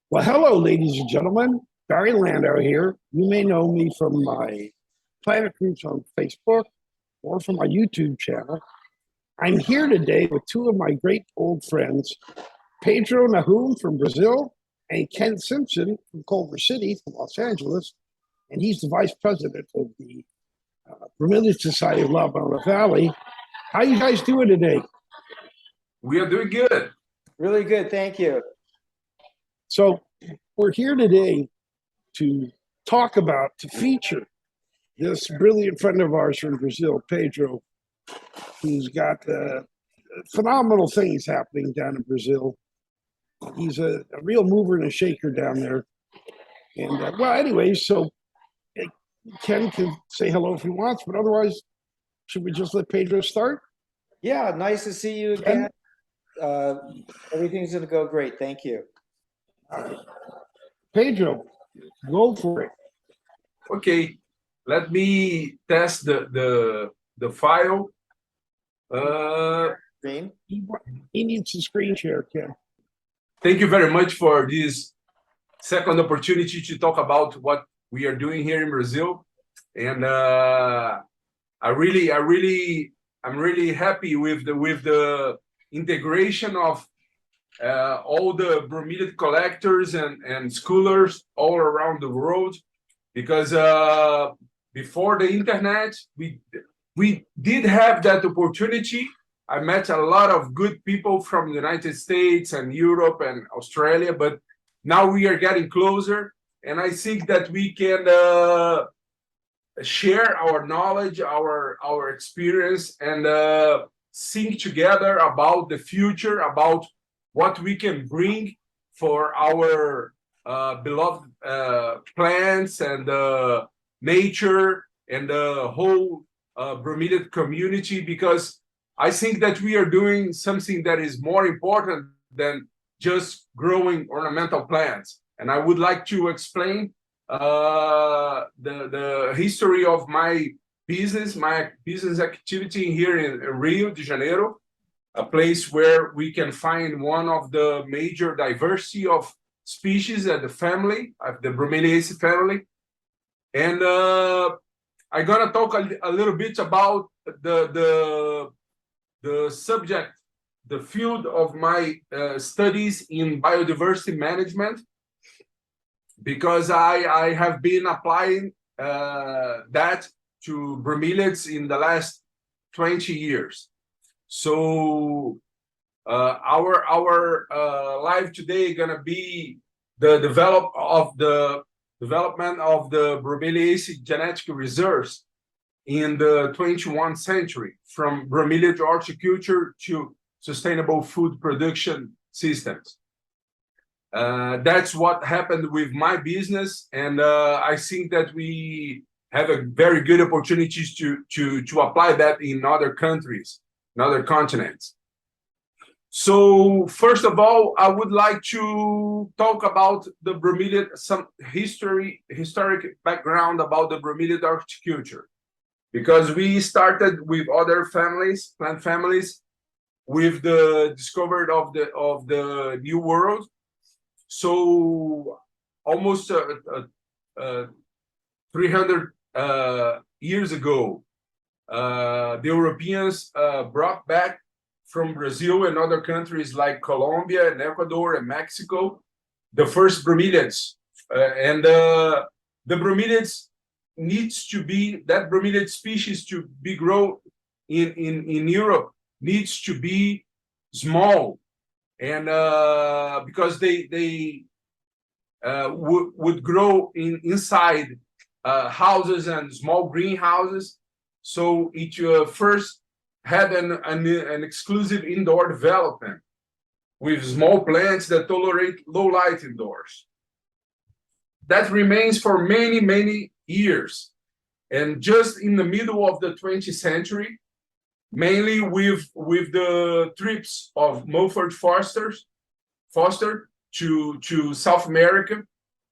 Well, hello, ladies and gentlemen. Barry Landau here. You may know me from my planet groups on Facebook or from my YouTube channel. I'm here today with two of my great old friends, Pedro Nahoum from Brazil and Ken Simpson from Culver City, from Los Angeles. And he's the vice president of the Bromeliad Society of La Ballona Valley. How you guys doing today? We are doing good. Really good, thank you. So we're here today to talk about, to feature this brilliant friend of ours from Brazil, Pedro, who's got phenomenal things happening down in Brazil. He's a real mover and a shaker down there. And well, anyways, so Ken can say hello if he wants, but otherwise, should we just let Pedro start? Yeah, nice to see you again. Everything's going to go great. Thank you. Pedro, go for it. Okay, let me test the file. Green. He needs a screen share, Ken. Thank you very much for this second opportunity to talk about what we are doing here in Brazil. And I'm really happy with the integration of all the bromeliad collectors and schoolers all around the world, because before the internet, we did have that opportunity. I met a lot of good people from the United States and Europe and Australia, but now we are getting closer, and I think that we can share our knowledge, our experience, and think together about the future, about what we can bring for our beloved plants and nature and the whole bromeliad community, because I think that we are doing something that is more important than just growing ornamental plants. And I would like to explain the history of my business activity here in Rio de Janeiro, a place where we can find one of the major diversity of species at the family, of the Bromeliaceae family. And I'm gonna talk a little bit about the subject, the field of my studies in biodiversity management, because I have been applying that to bromeliads in the last 20 years. So our live today is gonna be the development of the Bromeliaceae genetic reserves in the 21st century, from bromeliad horticulture to sustainable food production systems. That's what happened with my business, and I think that we have a very good opportunities to apply that in other countries, in other continents. So first of all, I would like to talk about the bromeliad, some historic background about the bromeliad horticulture, because we started with other families, plant families, with the discovery of the New World. So almost 300 years ago, the Europeans brought back from Brazil and other countries like Colombia and Ecuador and Mexico the first bromeliads, and the bromeliads needs to be, that bromeliad species to be grown in Europe needs to be small, and because they would grow inside houses and small greenhouses. So it first had an exclusive indoor development with small plants that tolerate low light indoors. That remains for many years, and just in the middle of the 20th century, mainly with the trips of Mulford Foster to South America,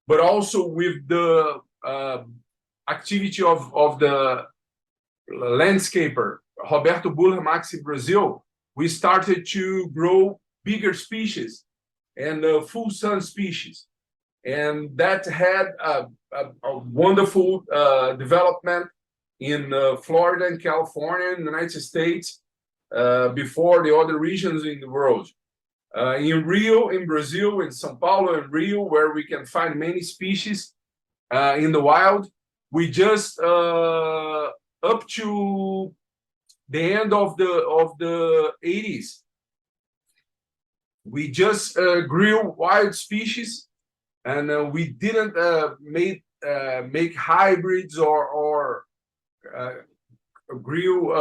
but also with the activity of the landscaper Roberto Buller Max in Brazil, we started to grow bigger species and full sun species. and that had a wonderful development in Florida and California in the United States before the other regions in the world. In Rio, in Brazil, in São Paulo and Rio, where we can find many species in the wild, we just up to the end of the 80s, we just grew wild species, and we didn't make hybrids or grew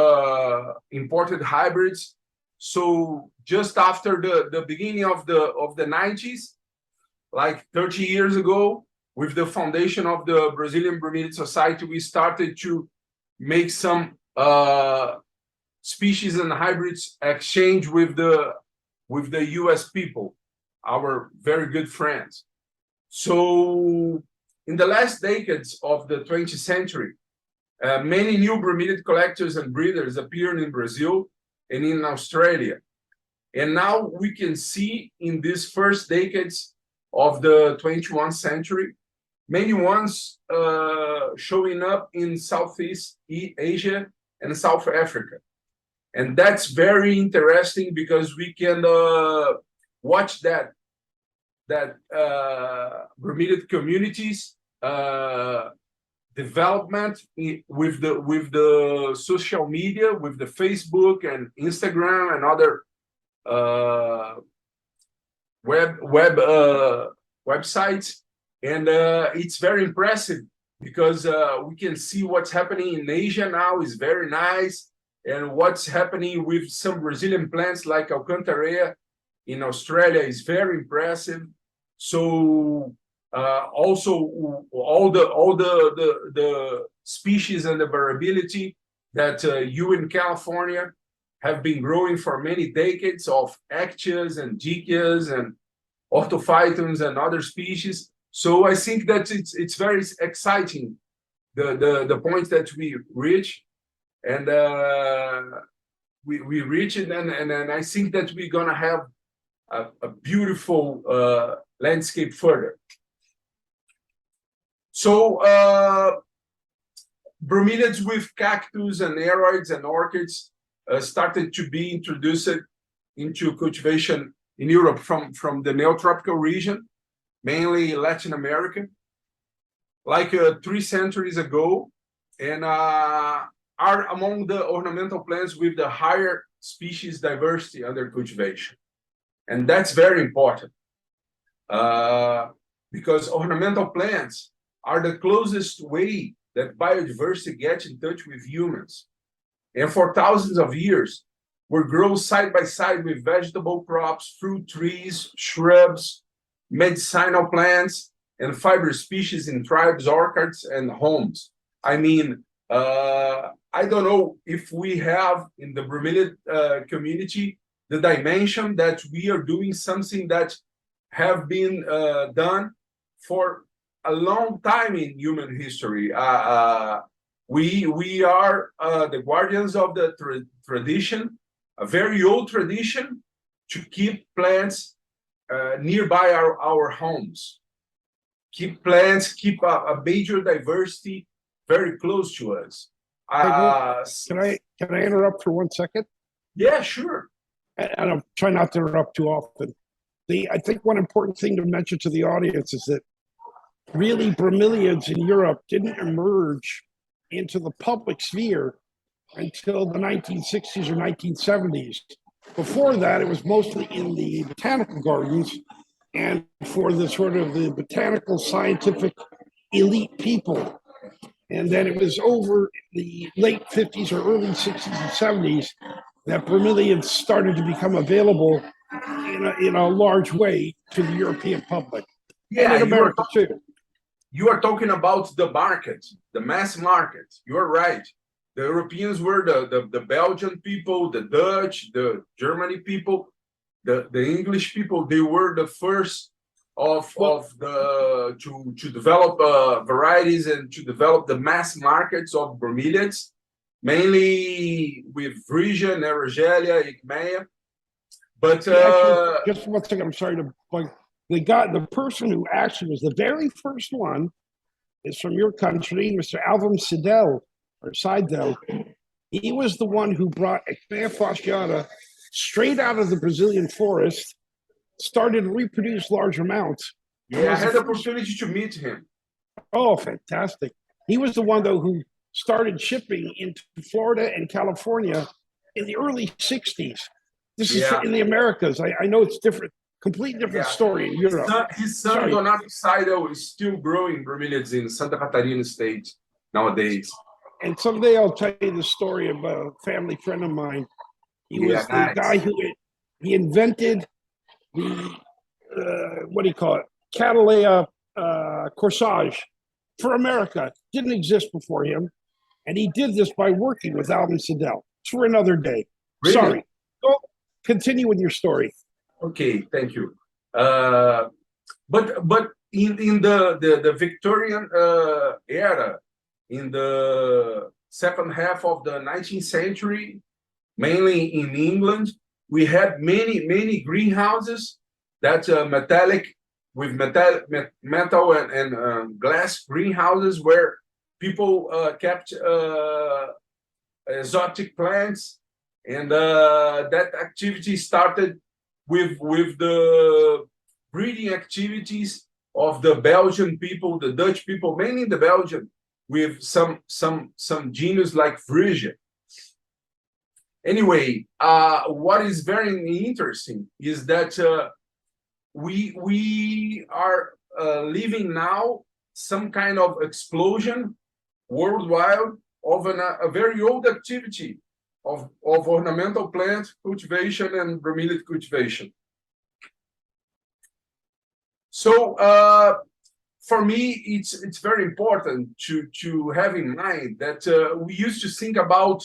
imported hybrids. So just after the beginning of the 90s, like 30 years ago, with the foundation of the Brazilian Bromeliad Society, we started to make some species and hybrids exchange with the US people, our very good friends. So in the last decades of the 20th century, many new bromeliad collectors and breeders appeared in Brazil and in Australia. And now we can see in these first decades of the 21st century, many ones showing up in Southeast Asia and South Africa. And that's very interesting because we can watch that bromeliad communities development with the social media, with the Facebook and Instagram and other websites, and it's very impressive because we can see what's happening in Asia now is very nice, and what's happening with some Brazilian plants like Alcantara in Australia is very impressive. So also all the species and the variability that you in California have been growing for many decades of Actias and Dicias and Orthophytons and other species. So I think that it's very exciting, the point that we reach, and we reach it, and I think that we're gonna have a beautiful landscape further. So bromeliads with cactus and aroids and orchids started to be introduced into cultivation in Europe from the Neotropical region, mainly Latin America, like 3 centuries ago, and are among the ornamental plants with the higher species diversity under cultivation. And that's very important because ornamental plants are the closest way that biodiversity gets in touch with humans. And for thousands of years, we grow side by side with vegetable crops, fruit trees, shrubs, medicinal plants, and fibrous species in tribes, orchards, and homes. I mean, I don't know if we have in the bromeliad community the dimension that we are doing something that have been done for a long time in human history. We are the guardians of the tradition, a very old tradition, to keep plants nearby our homes. Keep plants, keep a major diversity very close to us. Can I interrupt for 1 second? Yeah, sure. And I'll try not to interrupt too often. I think one important thing to mention to the audience is that really bromeliads in Europe didn't emerge into the public sphere until the 1960s or 1970s. Before that, it was mostly in the botanical gardens and for the sort of the botanical scientific elite people. And then it was over the late 50s or early 60s and 70s that bromeliads started to become available in a large way to the European public. Yeah, and in America too. You are talking about the market, the mass market. You're right. The Europeans were the Belgian people, the Dutch, the Germany people, the English people. They were the first to develop varieties and to develop the mass markets of bromeliads, mainly with Frisia, Neurogelia, Ichmea. But Actually, just 1 second. I'm sorry to bug. the person who actually was the very first one is from your country, Mr. Alvin Seidel. He was the one who brought Equia fasciata straight out of the Brazilian forest, started to reproduce large amounts. Yeah, I had the opportunity to meet him. Oh, fantastic. He was the one, though, who started shipping into Florida and California in the early 60s. This is in the Americas. I know it's different, completely different story in Europe. His son, Donato Seidel, is still growing bromeliads in Santa Catarina state nowadays. And someday I'll tell you the story of a family friend of mine. He was the guy who he invented the, what do you call it, Catalea corsage for America. Didn't exist before him. And he did this by working with Alvin Seidel. It's for another day. Really? Sorry. Go continue with your story. Okay, thank you. But in the Victorian era, in the second half of the 19th century, mainly in England, we had many greenhouses that with metal and glass greenhouses where people kept exotic plants, and that activity started with the breeding activities of the Belgian people, the Dutch people, mainly the Belgian, with some genus like Frisia. Anyway, what is very interesting is that we are living now some kind of explosion worldwide of a very old activity of ornamental plant cultivation and bromeliad cultivation. So for me, it's very important to have in mind that we used to think about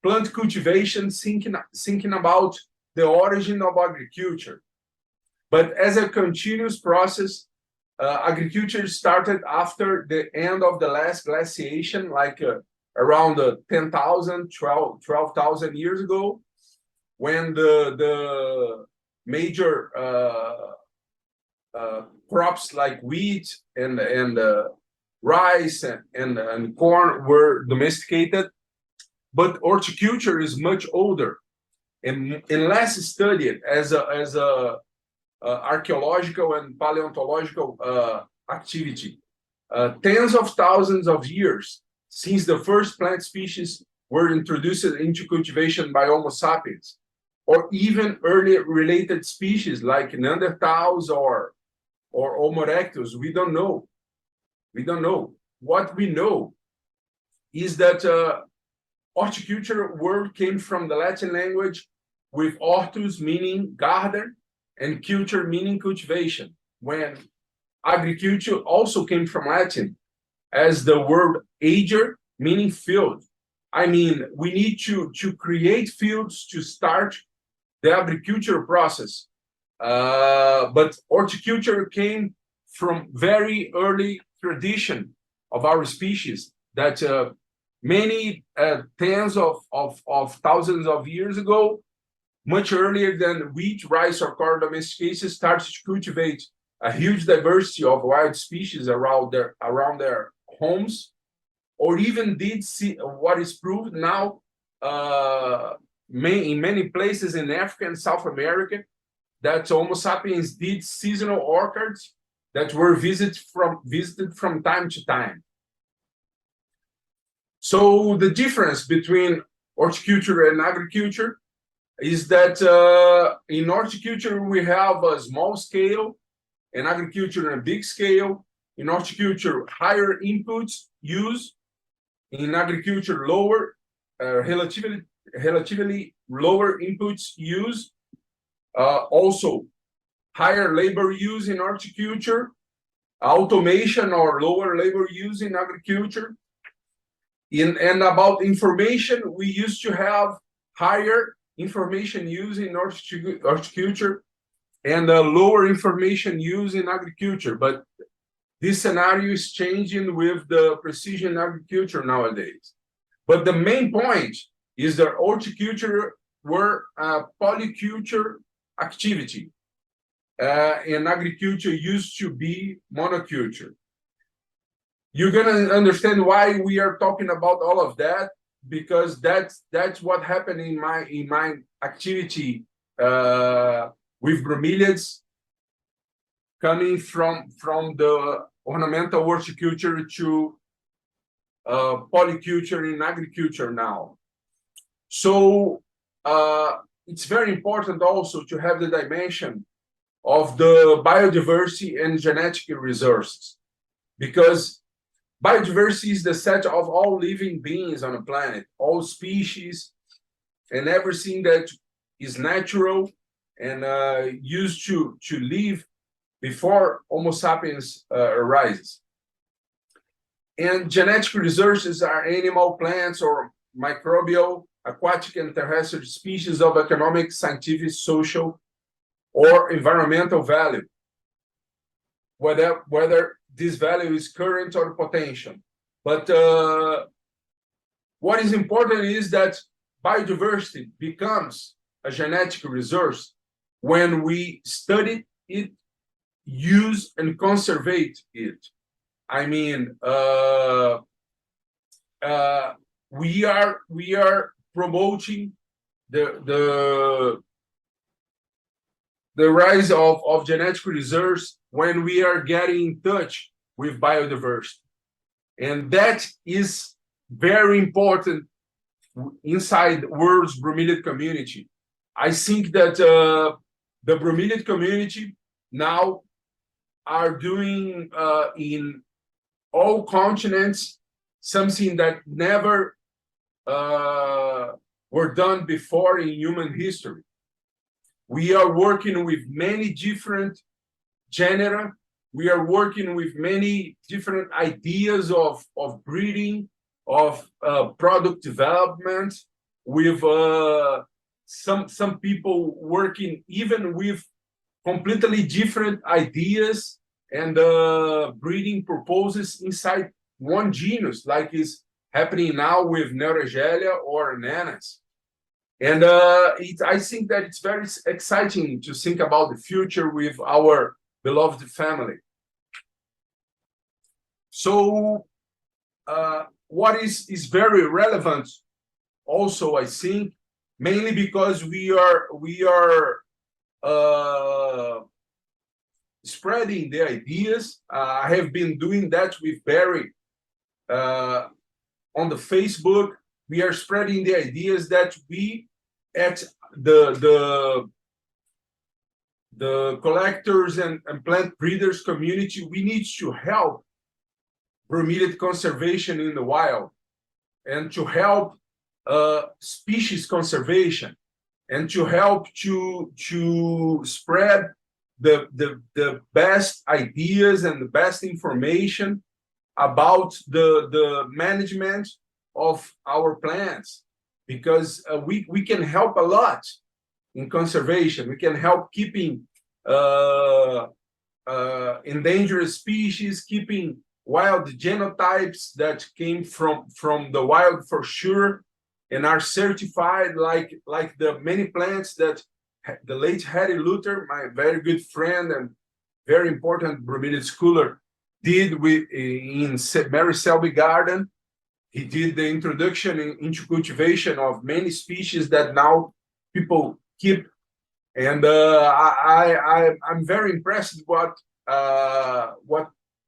plant cultivation, thinking about the origin of agriculture. But as a continuous process, agriculture started after the end of the last glaciation, like around 10,000, 12,000 years ago, when the major crops like wheat and rice and corn were domesticated. But horticulture is much older and less studied as a archaeological and paleontological activity. Tens of thousands of years since the first plant species were introduced into cultivation by Homo sapiens, or even earlier related species like Neanderthals or Homo erectus. We don't know. We don't know. What we know is that horticulture word came from the Latin language with hortus meaning garden and culture meaning cultivation, when agriculture also came from Latin as the word ager meaning field. I mean, we need to create fields to start the agriculture process. But horticulture came from very early tradition of our species that many tens of thousands of years ago, much earlier than wheat, rice, or corn domestication, started to cultivate a huge diversity of wild species around their homes, or even did see what is proved now in many places in Africa and South America, that Homo sapiens did seasonal orchards that were visited from time to time. So the difference between horticulture and agriculture is that in horticulture we have a small scale, and agriculture on a big scale. In horticulture, higher inputs use. In agriculture, relatively lower inputs use. Also, higher labor use in horticulture, automation or lower labor use in agriculture. And about information, we used to have higher information use in horticulture and lower information use in agriculture. But this scenario is changing with the precision agriculture nowadays. But the main point is that horticulture were a polyculture activity. and agriculture used to be monoculture. You're gonna understand why we are talking about all of that, because that's what happened in my activity with bromeliads, coming from the ornamental horticulture to polyculture in agriculture now. So it's very important also to have the dimension of the biodiversity and genetic resources, because biodiversity is the set of all living beings on the planet, all species, and everything that is natural and used to live before Homo sapiens arises. And genetic resources are animal, plants, or microbial, aquatic, and terrestrial species of economic, scientific, social, or environmental value, whether this value is current or potential. But what is important is that biodiversity becomes a genetic resource when we study it, use and conserve it. I mean, we are promoting the rise of genetic reserves when we are getting in touch with biodiversity, and that is very important inside the world's bromeliad community. I think that the bromeliad community now are doing in all continents something that never were done before in human history. We are working with many different genera. We are working with many different ideas of breeding, of product development, with some people working even with completely different ideas and breeding proposals inside one genus, like is happening now with Neurogelia or Nanas. And I think that it's very exciting to think about the future with our beloved family. So what is very relevant also, I think, mainly because we are spreading the ideas. I have been doing that with Barry on the Facebook. We are spreading the ideas that we at the collectors and plant breeders community, we need to help bromeliad conservation in the wild, and to help species conservation, and to help to spread the best ideas and the best information about the management of our plants, because we can help a lot in conservation. We can help keeping endangered species, keeping wild genotypes that came from the wild for sure, and are certified like the many plants that the late Harry Luther, my very good friend and very important bromeliad schooler, did in Mary Selby Garden. He did the introduction into cultivation of many species that now people keep, and I'm very impressed what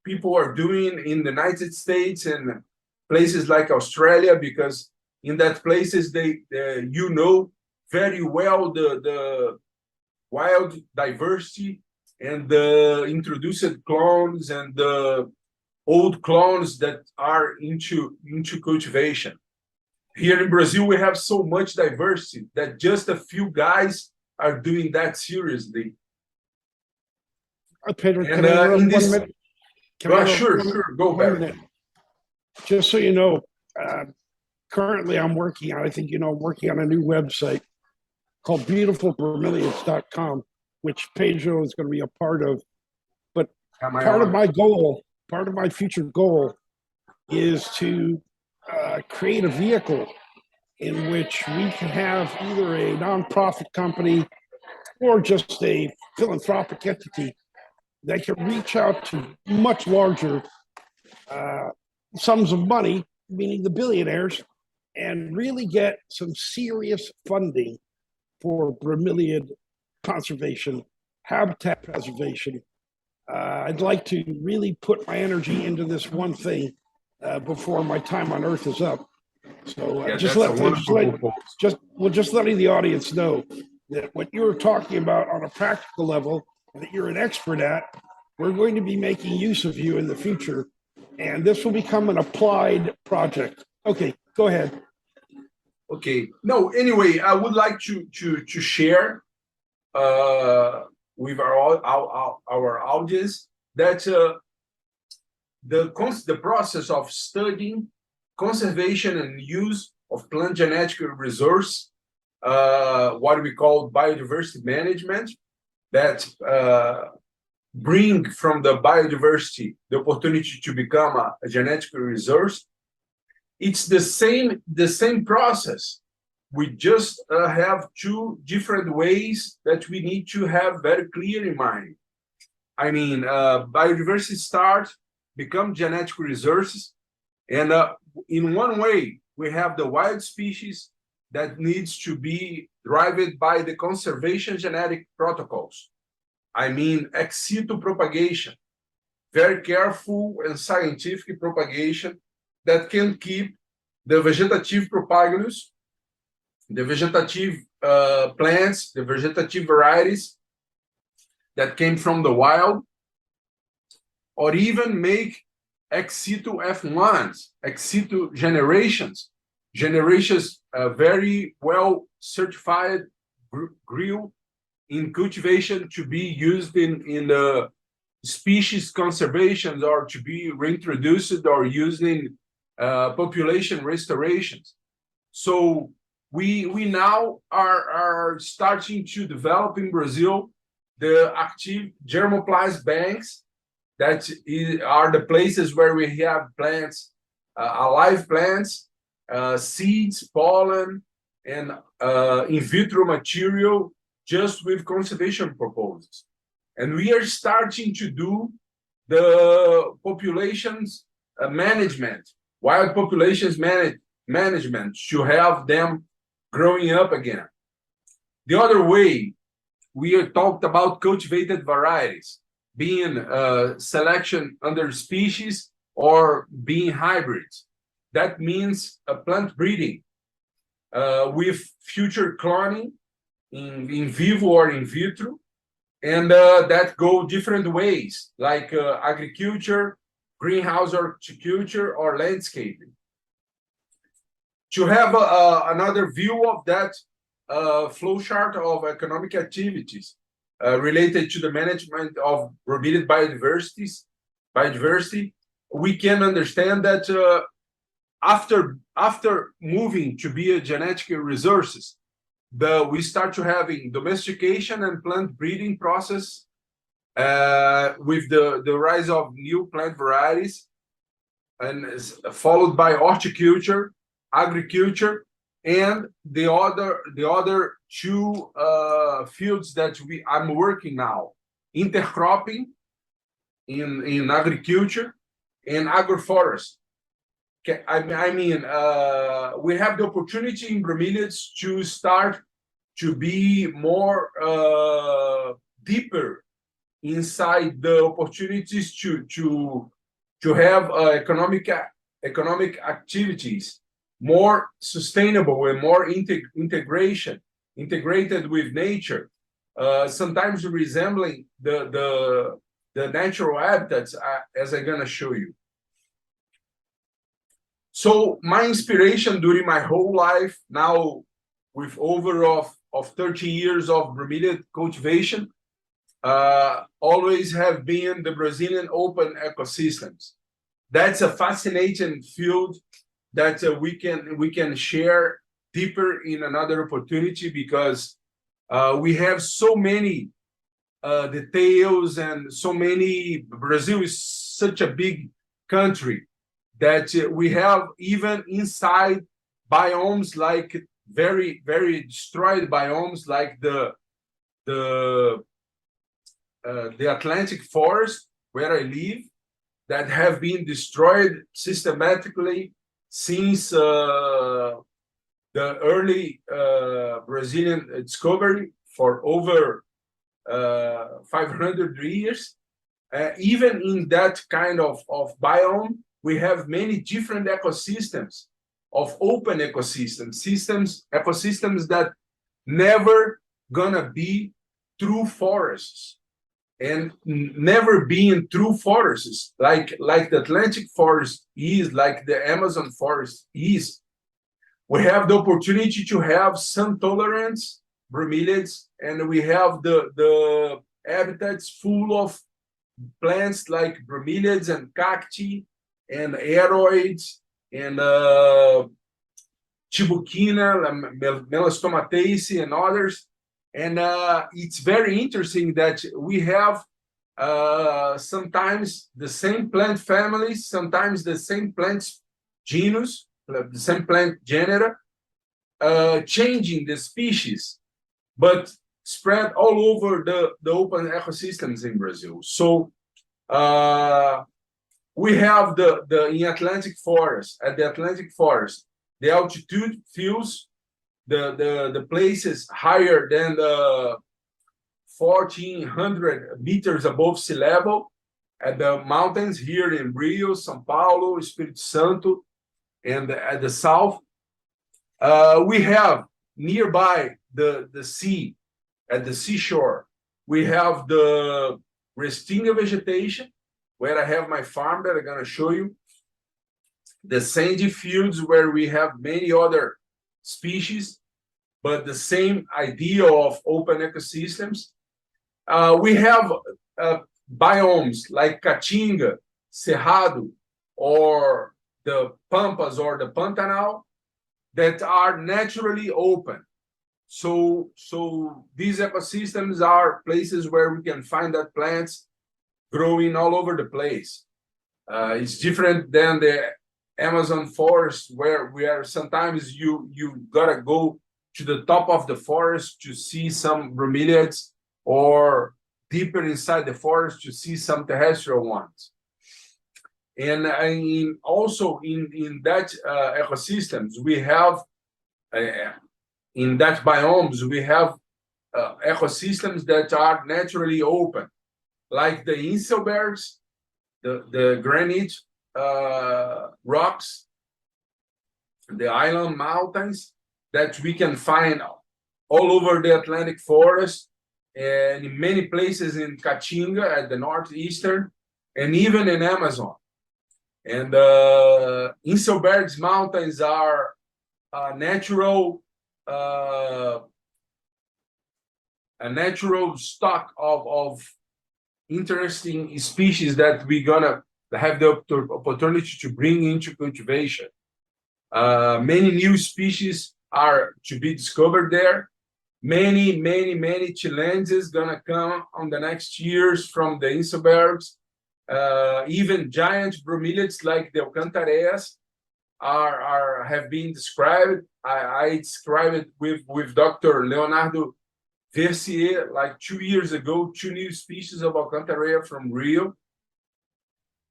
people are doing in the United States and places like Australia, because in that places they very well the wild diversity and the introduced clones and the old clones that are into cultivation. Here in Brazil, we have so much diversity that just a few guys are doing that seriously. Pedro, And in this, sure, go back. Just so you know, currently I'm working on, I think working on a new website called beautifulbromeliads.com, which Pedro is going to be a part of. But part of my future goal is to create a vehicle in which we can have either a nonprofit company or just a philanthropic entity that can reach out to much larger sums of money, meaning the billionaires, and really get some serious funding for bromeliad conservation, habitat preservation. I'd like to really put my energy into this one thing before my time on Earth is up. So just letting the audience know that what you're talking about on a practical level, that you're an expert at, we're going to be making use of you in the future, and this will become an applied project. Okay, go ahead. Okay. No. Anyway, I would like to share with our audience that the process of studying conservation and use of plant genetic resource, what we call biodiversity management, that bring from the biodiversity the opportunity to become a genetic resource. It's the same process. We just have two different ways that we need to have very clear in mind. I mean, biodiversity starts, become genetic resources, and in one way, we have the wild species that needs to be driven by the conservation genetic protocols. I mean, ex situ propagation, very careful and scientific propagation that can keep the vegetative propagules, the vegetative plants, the vegetative varieties that came from the wild, or even make ex situ F1s, ex situ generations very well certified grill in cultivation to be used in the species conservation or to be reintroduced or used in population restorations. So we now are starting to develop in Brazil the active germoplasm banks that are the places where we have plants, alive plants, seeds, pollen, and in vitro material just with conservation purposes. And we are starting to do the populations management, wild populations management to have them growing up again. The other way, we are talked about cultivated varieties, being selection under species or being hybrids. That means plant breeding with future cloning in vivo or in vitro, and that go different ways, like agriculture, greenhouse horticulture, or landscaping. To have another view of that flow chart of economic activities related to the management of bromeliad biodiversity, we can understand that after moving to be a genetic resources, we start to having domestication and plant breeding process with the rise of new plant varieties, and followed by horticulture, agriculture, and the other two fields that I'm working now: intercropping in agriculture and agroforestry. I mean, we have the opportunity in bromeliads to start to be more deeper inside the opportunities to have economic activities more sustainable and more integrated with nature, sometimes resembling the natural habitats, as I'm gonna show you. So my inspiration during my whole life, now with over of 30 years of bromeliad cultivation, always have been the Brazilian open ecosystems. That's a fascinating field that we can share deeper in another opportunity, because we have so many details and so many. Brazil is such a big country that we have even inside biomes, like very destroyed biomes, like the the Atlantic forest where I live that have been destroyed systematically since the early Brazilian discovery for over 500 years. Even in that kind of biome, we have many different ecosystems of open ecosystems, ecosystems that never gonna be true forests and never being true forests like the Atlantic forest is, like the Amazon forest is. We have the opportunity to have sun tolerance bromeliads, and we have the habitats full of plants like bromeliads and cacti and aeroids and chibuquina, melastomataceae, and others. And it's very interesting that we have sometimes the same plant families, sometimes the same plant genus, the same plant genera, changing the species, but spread all over the open ecosystems in Brazil. So we have in Atlantic forest, at the Atlantic forest, the altitude feels the places higher than the 1,400 meters above sea level, at the mountains here in Rio, São Paulo, Espírito Santo, and at the south. We have nearby the sea, at the seashore, we have the Restinga vegetation, where I have my farm that I'm going to show you. The sandy fields, where we have many other species, but the same idea of open ecosystems. We have biomes like Caatinga, Cerrado, or the Pampas or the Pantanal that are naturally open. So these ecosystems are places where we can find that plants growing all over the place. It's different than the Amazon forest, where sometimes you gotta go to the top of the forest to see some bromeliads, or deeper inside the forest to see some terrestrial ones. And also in that ecosystems, we have in that biomes, we have ecosystems that are naturally open, like the Inselbergs, the granite rocks, the island mountains that we can find all over the Atlantic forest, and in many places in Caatinga at the northeastern, and even in Amazon. And Inselbergs mountains are a natural stock of interesting species that we're gonna have the opportunity to bring into cultivation. Many new species are to be discovered there. Many Chilenses gonna come on the next years from the Inselbergs. Even giant bromeliads like the Alcantareas have been described. I described it with Dr. Leonardo Versier like 2 years ago, 2 new species of Alcantarea from Rio.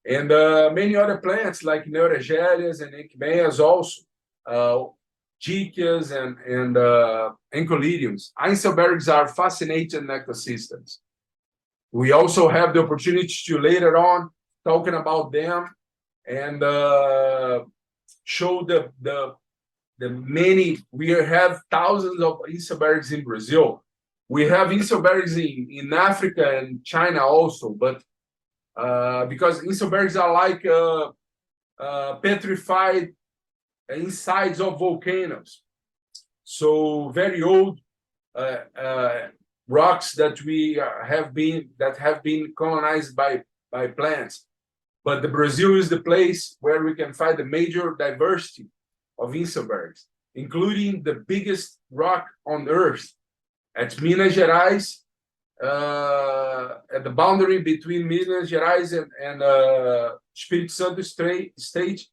And many other plants like Neurogelias and Enkmeias also, Jichias and Encoliriums. Inselbergs are fascinating ecosystems. We also have the opportunity to later on talking about them and show the many. We have thousands of Inselbergs in Brazil. We have Inselbergs in Africa and China also, but because Inselbergs are like petrified insides of volcanoes, so very old rocks that have been colonized by plants. But the Brazil is the place where we can find the major diversity of Inselbergs, including the biggest rock on Earth at Minas Gerais, at the boundary between Minas Gerais and Espírito Santo state.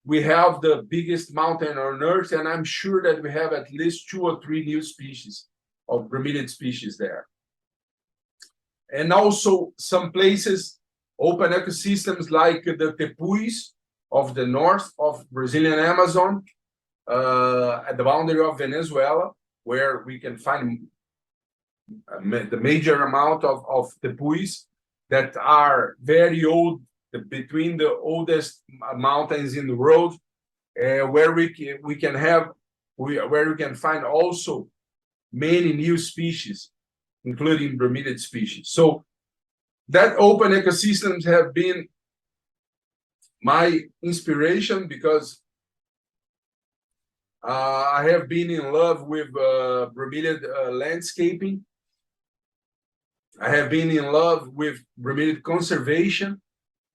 We have the biggest mountain on Earth, and I'm sure that we have at least 2 or 3 new species bromeliad species there. And also some places, open ecosystems like the tepuis of the north of Brazilian Amazon, at the boundary of Venezuela, where we can find the major amount of tepuis that are very old, between the oldest mountains in the world, where we can find also many new species, including bromeliad species. So that open ecosystems have been my inspiration, because I have been in love with bromeliad landscaping. I have been in love with bromeliad conservation,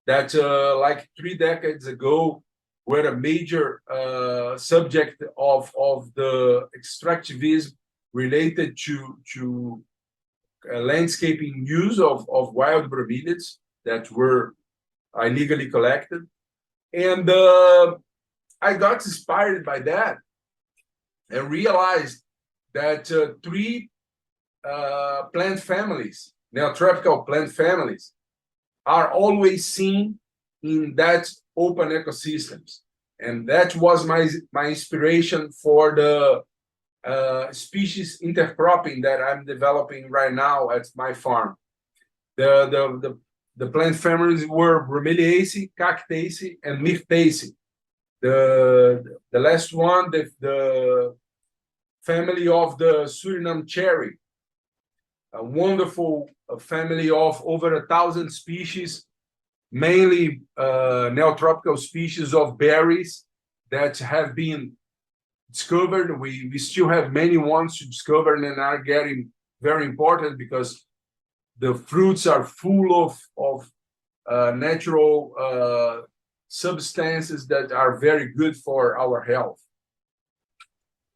that like 3 decades ago were a major subject of the extractivism related to landscaping use of wild bromeliads that were illegally collected. And I got inspired by that and realized that 3 plant families, neotropical plant families, are always seen in that open ecosystems. And that was my inspiration for the species intercropping that I'm developing right now at my farm. The plant families were Bromeliaceae, Cactaceae, and Myrtaceae. The last one, the family of the Suriname cherry, a wonderful family of over 1,000 species, mainly neotropical species of berries that have been discovered. We still have many ones to discover and are getting very important, because the fruits are full of natural substances that are very good for our health.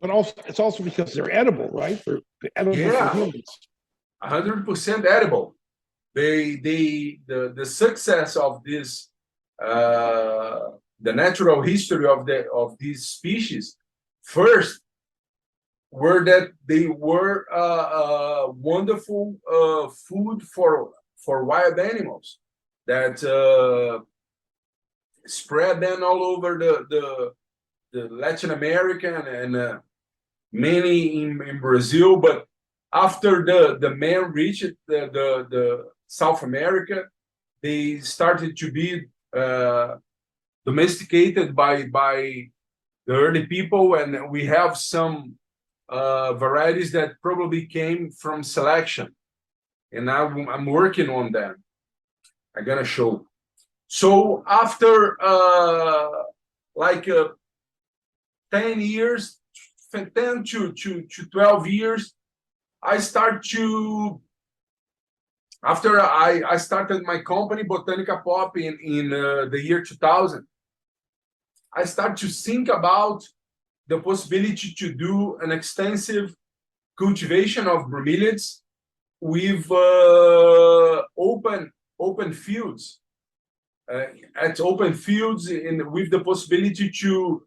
But also, it's also because they're edible, right? They're edible for humans. 100% edible. The success of this, the natural history of these species, first were that they were wonderful food for wild animals that spread then all over the Latin America and many in Brazil. But after the man reached the South America, they started to be domesticated by the early people, and we have some varieties that probably came from selection, and I'm working on them. I'm gonna show. So after like 10 years, 10 to 12 years, I started my company, Botanica Pop, in the year 2000. I started to think about the possibility to do an extensive cultivation of bromeliads with open fields, at open fields, with the possibility to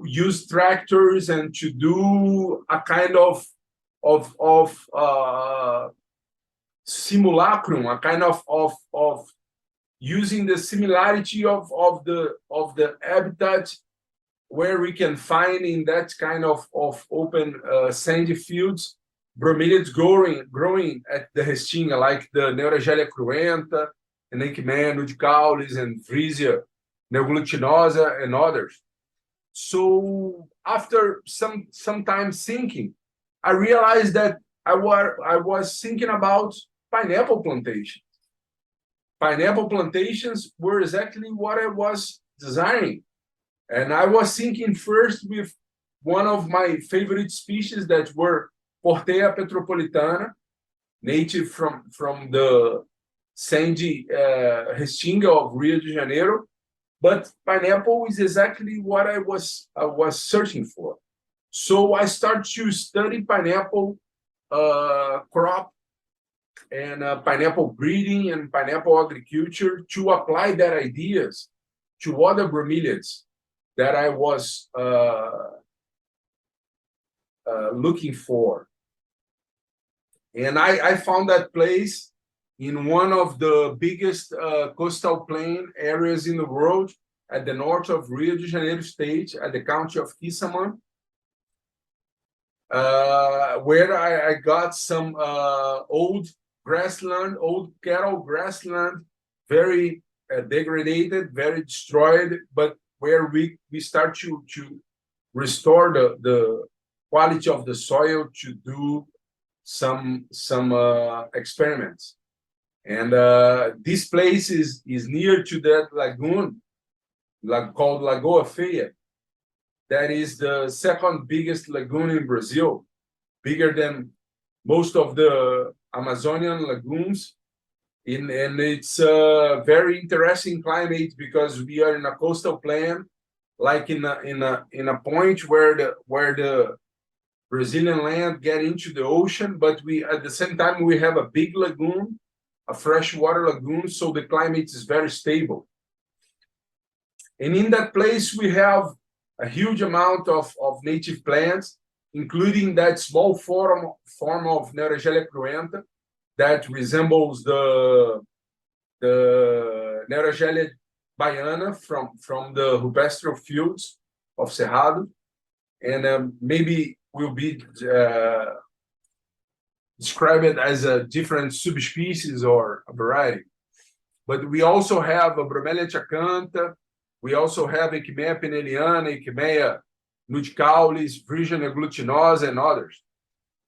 use tractors and to do a kind of simulacrum, a kind of using the similarity of the habitat where we can find in that kind of open sandy fields bromeliads growing at the Restinga, like the Neuragelia cruenta, and Enkman, Nudicaudis, and Frisia neoglutinosa, and others. So after some time thinking, I realized that I was thinking about pineapple plantations. Pineapple plantations were exactly what I was designing. And I was thinking first with one of my favorite species that were Portea petropolitana, native from the sandy Restinga of Rio de Janeiro. But pineapple is exactly what I was searching for. So I started to study pineapple crop and pineapple breeding and pineapple agriculture to apply that ideas to other bromeliads that I was looking for. And I found that place in one of the biggest coastal plain areas in the world, at the north of Rio de Janeiro state, at the county of Quissamã, where I got some old grassland, old cattle grassland, very degraded, very destroyed, but where we start to restore the quality of the soil to do some experiments. And this place is near to that lagoon called Lagoa Feia. That is the second biggest lagoon in Brazil, bigger than most of the Amazonian lagoons. And it's a very interesting climate because we are in a coastal plain, like in a point where the Brazilian land get into the ocean, but we at the same time we have a big lagoon, a freshwater lagoon, so the climate is very stable. And in that place we have a huge amount of native plants, including that small form of Neuragelia cruenta that resembles the Neuragelia baiana from the rupestral fields of Cerrado, and maybe will be described as a different subspecies or a variety. But we also have a Bromeliad acantha. We also have Echimeia pineliana, Echimeia nudicaulis, Virginia glutinosa, and others.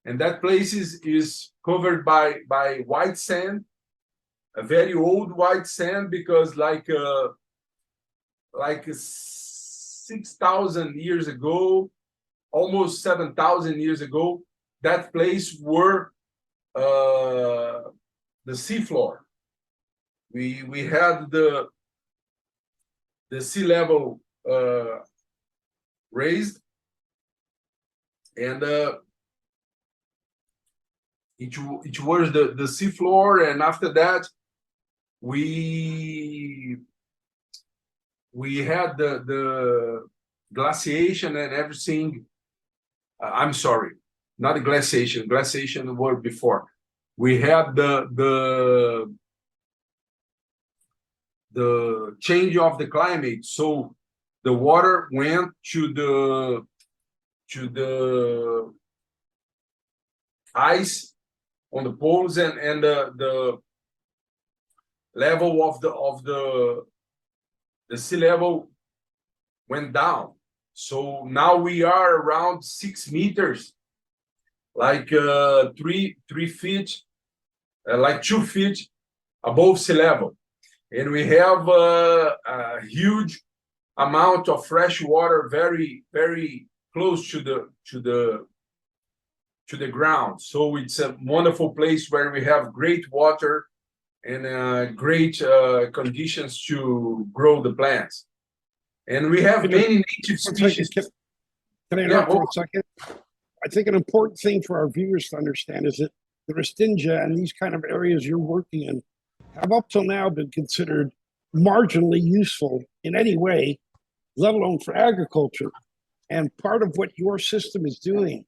And that place is covered by white sand, a very old white sand, because like 6,000 years ago, almost 7,000 years ago, that place were the seafloor. We had the sea level raised, and it was the seafloor, and after that we had the glaciation and everything. I'm sorry, not the glaciation. Glaciation were before. We had the change of the climate, so the water went to the ice on the poles, and the level of the sea level went down. So now we are around 6 meters, like 3 feet, like 2 feet above sea level. And we have a huge amount of fresh water, very, very close to the ground. So it's a wonderful place where we have great water and great conditions to grow the plants. And we have many native species. Can I interrupt for a second? I think an important thing for our viewers to understand is that the Restinga and these kind of areas you're working in have up till now been considered marginally useful in any way, let alone for agriculture. And part of what your system is doing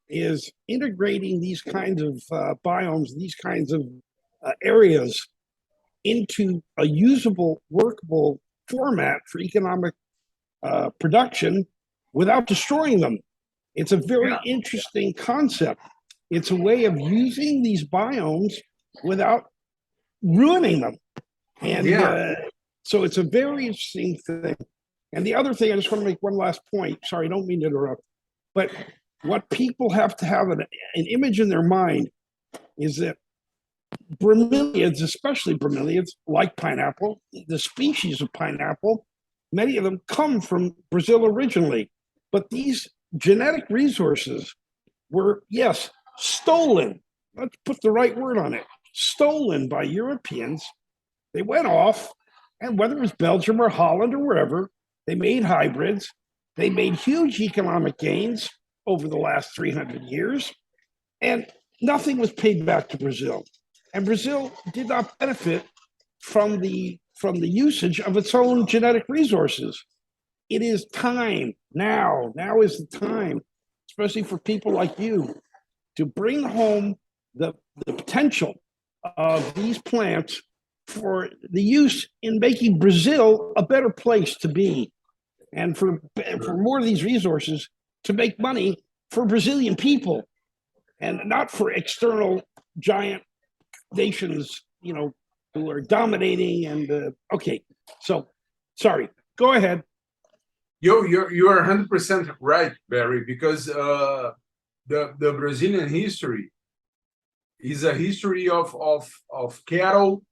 is integrating these kinds of biomes, these kinds of areas into a usable, workable format for economic production without destroying them. It's a very interesting concept. It's a way of using these biomes without ruining them. And so it's a very interesting thing. And the other thing, I just want to make one last point. Sorry, I don't mean to interrupt. But what people have to have an image in their mind is that bromeliads, especially bromeliads, like pineapple, the species of pineapple, many of them come from Brazil originally. But these genetic resources were, yes, stolen. Let's put the right word on it. Stolen by Europeans. They went off, and whether it was Belgium or Holland or wherever, they made hybrids. They made huge economic gains over the last 300 years, and nothing was paid back to Brazil. And Brazil did not benefit from the usage of its own genetic resources. It is time now. Now is the time, especially for people like you, to bring home the potential of these plants for the use in making Brazil a better place to be, and for more of these resources to make money for Brazilian people, and not for external giant nations, you know, who are dominating. And okay, so sorry, go ahead. You are 100% right, Barry, because the Brazilian history is a history of cattle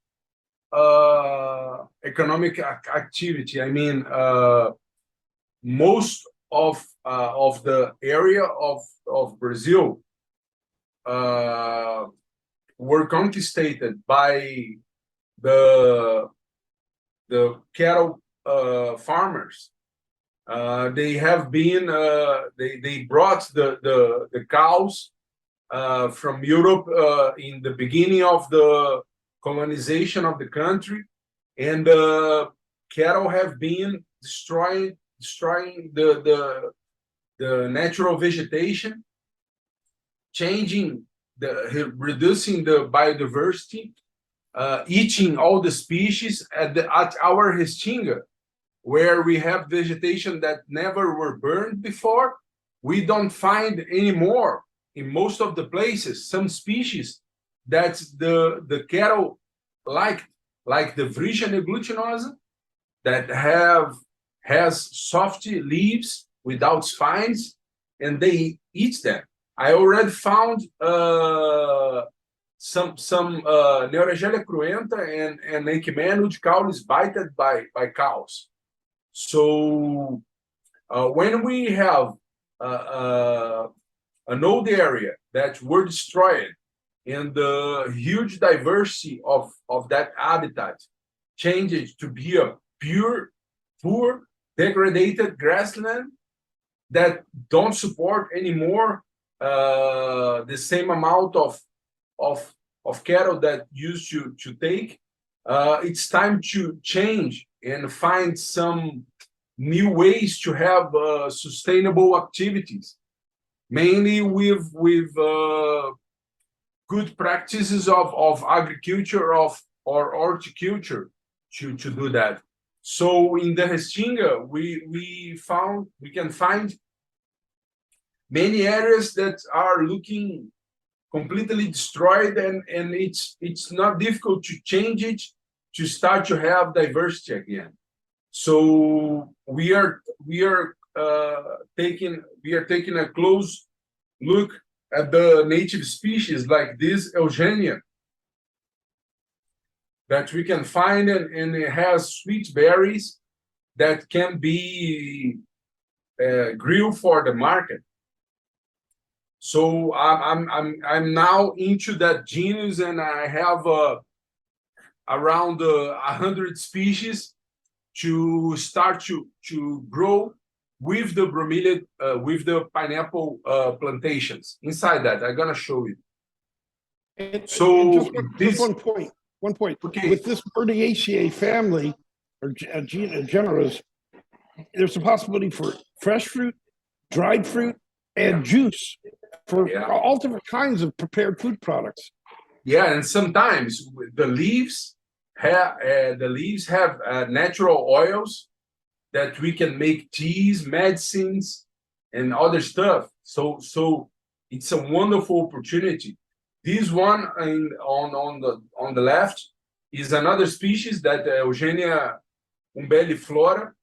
economic activity. I mean, most of the area of Brazil were confiscated by the cattle farmers. They have been they brought the cows from Europe in the beginning of the colonization of the country, and cattle have been destroying the natural vegetation, reducing the biodiversity, eating all the species at our Restinga, where we have vegetation that never were burned before. We don't find anymore in most of the places some species that the cattle like the Vrigia neglucinosa, that has soft leaves without spines, and they eat them. I already found some Neoregelia cruenta and Equimeno caulis bited by cows. So when we have an old area that were destroyed, and the huge diversity of that habitat changed to be a poor, degraded grassland that don't support anymore the same amount of cattle that used to take, it's time to change and find some new ways to have sustainable activities, mainly with good practices of agriculture or horticulture to do that. So in the Restinga, we can find many areas that are looking completely destroyed, and it's not difficult to change it, to start to have diversity again. So we are taking a close look at the native species like this Eugenia that we can find, and it has sweet berries that can be grilled for the market. So I'm now into that genus, and I have around 100 species to start to grow with the bromeliad, with the pineapple plantations. Inside that, I'm gonna show you. So just one point. Okay. With this Birdiaceae family or genera, there's a possibility for fresh fruit, dried fruit, and juice for all different kinds of prepared food products. Yeah, and sometimes the leaves have natural oils that we can make teas, medicines, and other stuff. So it's a wonderful opportunity. This one on the left is another species, that Eugenia umbelliflora,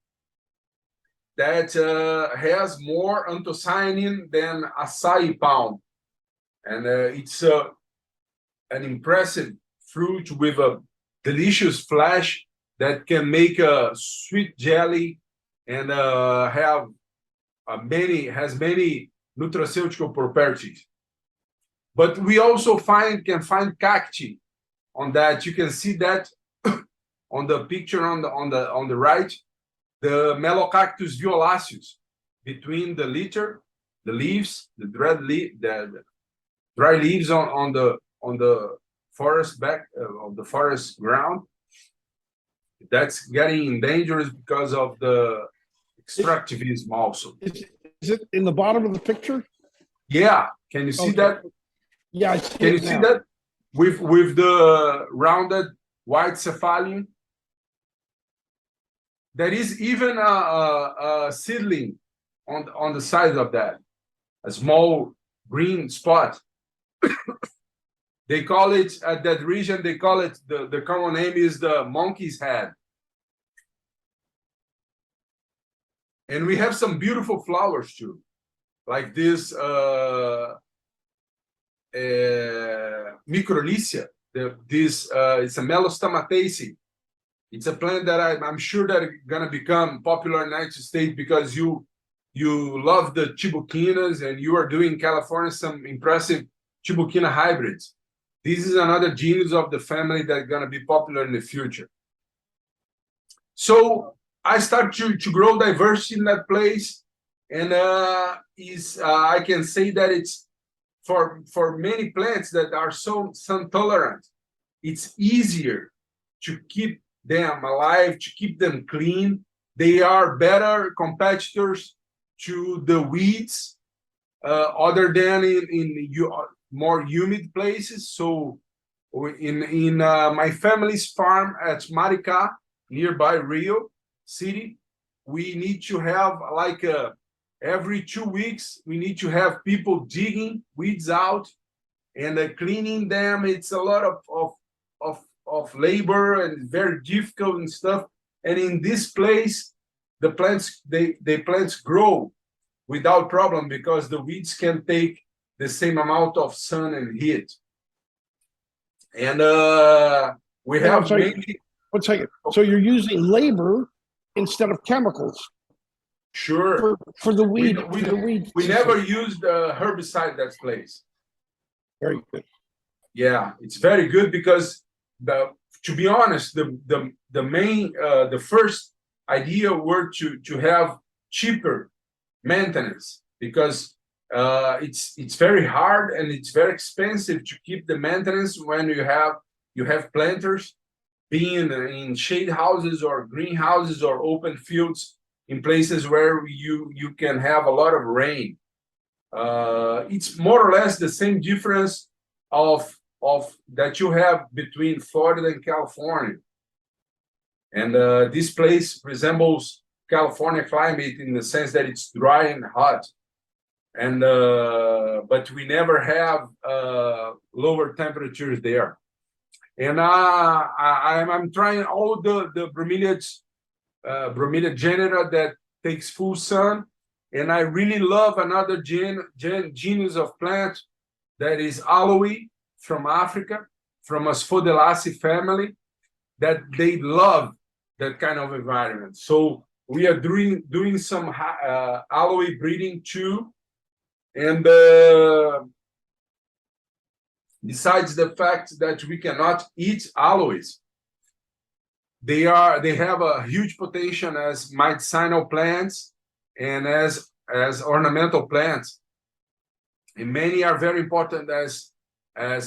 that has more anthocyanin than acai palm, and it's an impressive fruit with a delicious flesh that can make a sweet jelly, and has many nutraceutical properties. But we also can find cacti on that. You can see that on the picture on the right, the Melocactus violaceus, between the leaves, the dry leaves on the forest back of the forest ground. That's getting dangerous because of the extractivism also. Is it in the bottom of the picture? Yeah, can you see that? Yeah, I see Can you it see now. that? With the rounded white cephalium. There is even a seedling on the side of that, a small green spot. They call it, at that region, they call it, the common name is the monkey's head. And we have some beautiful flowers too, like this Microlicia. It's a Melostamaceae. It's a plant that I'm sure that it's gonna become popular in the United States because you love the chibuquinas and you are doing in California some impressive chibuquina hybrids. This is another genus of the family that's gonna be popular in the future. So I start to grow diversity in that place, and I can say that it's for many plants that are so sun tolerant, it's easier to keep them alive, to keep them clean. They are better competitors to the weeds, other than in more humid places. So in my family's farm at Maricá, nearby Rio City, we need to have like every 2 weeks, we need to have people digging weeds out and cleaning them. It's a lot of labor and very difficult and stuff. And in this place, the plants grow without problem because the weeds can take the same amount of sun and heat. And we have mainly. One second. So you're using labor instead of chemicals. Sure. For the weed. We never used herbicide that place. Very good. Yeah, it's very good because to be honest, the first idea were to have cheaper maintenance because it's very hard and it's very expensive to keep the maintenance when you have planters being in shade houses or greenhouses or open fields in places where you can have a lot of rain. It's more or less the same difference of that you have between Florida and California. And this place resembles California climate in the sense that it's dry and hot. And but we never have lower temperatures there. And I'm trying all the Bromeliad genera that takes full sun. And I really love another genus of plant that is aloe from Africa, from Asphodelaceae family, that they love that kind of environment. So we are doing some aloe breeding too. And besides the fact that we cannot eat aloes, they have a huge potential as medicinal plants and as ornamental plants. And many are very important as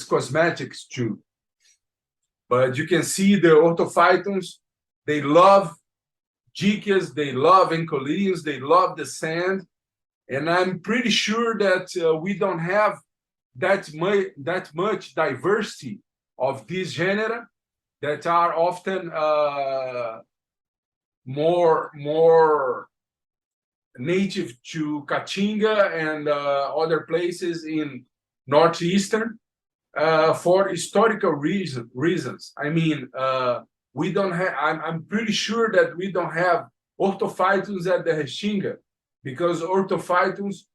cosmetics too. But you can see the orthophytons, they love Gichias, they love Encoliniums, they love the sand. And I'm pretty sure that we don't have that much diversity of these genera that are often more native to Caatinga and other places in northeastern for historical reasons. I mean, we don't have. I'm pretty sure that we don't have orthophytons at the Restinga because orthophytons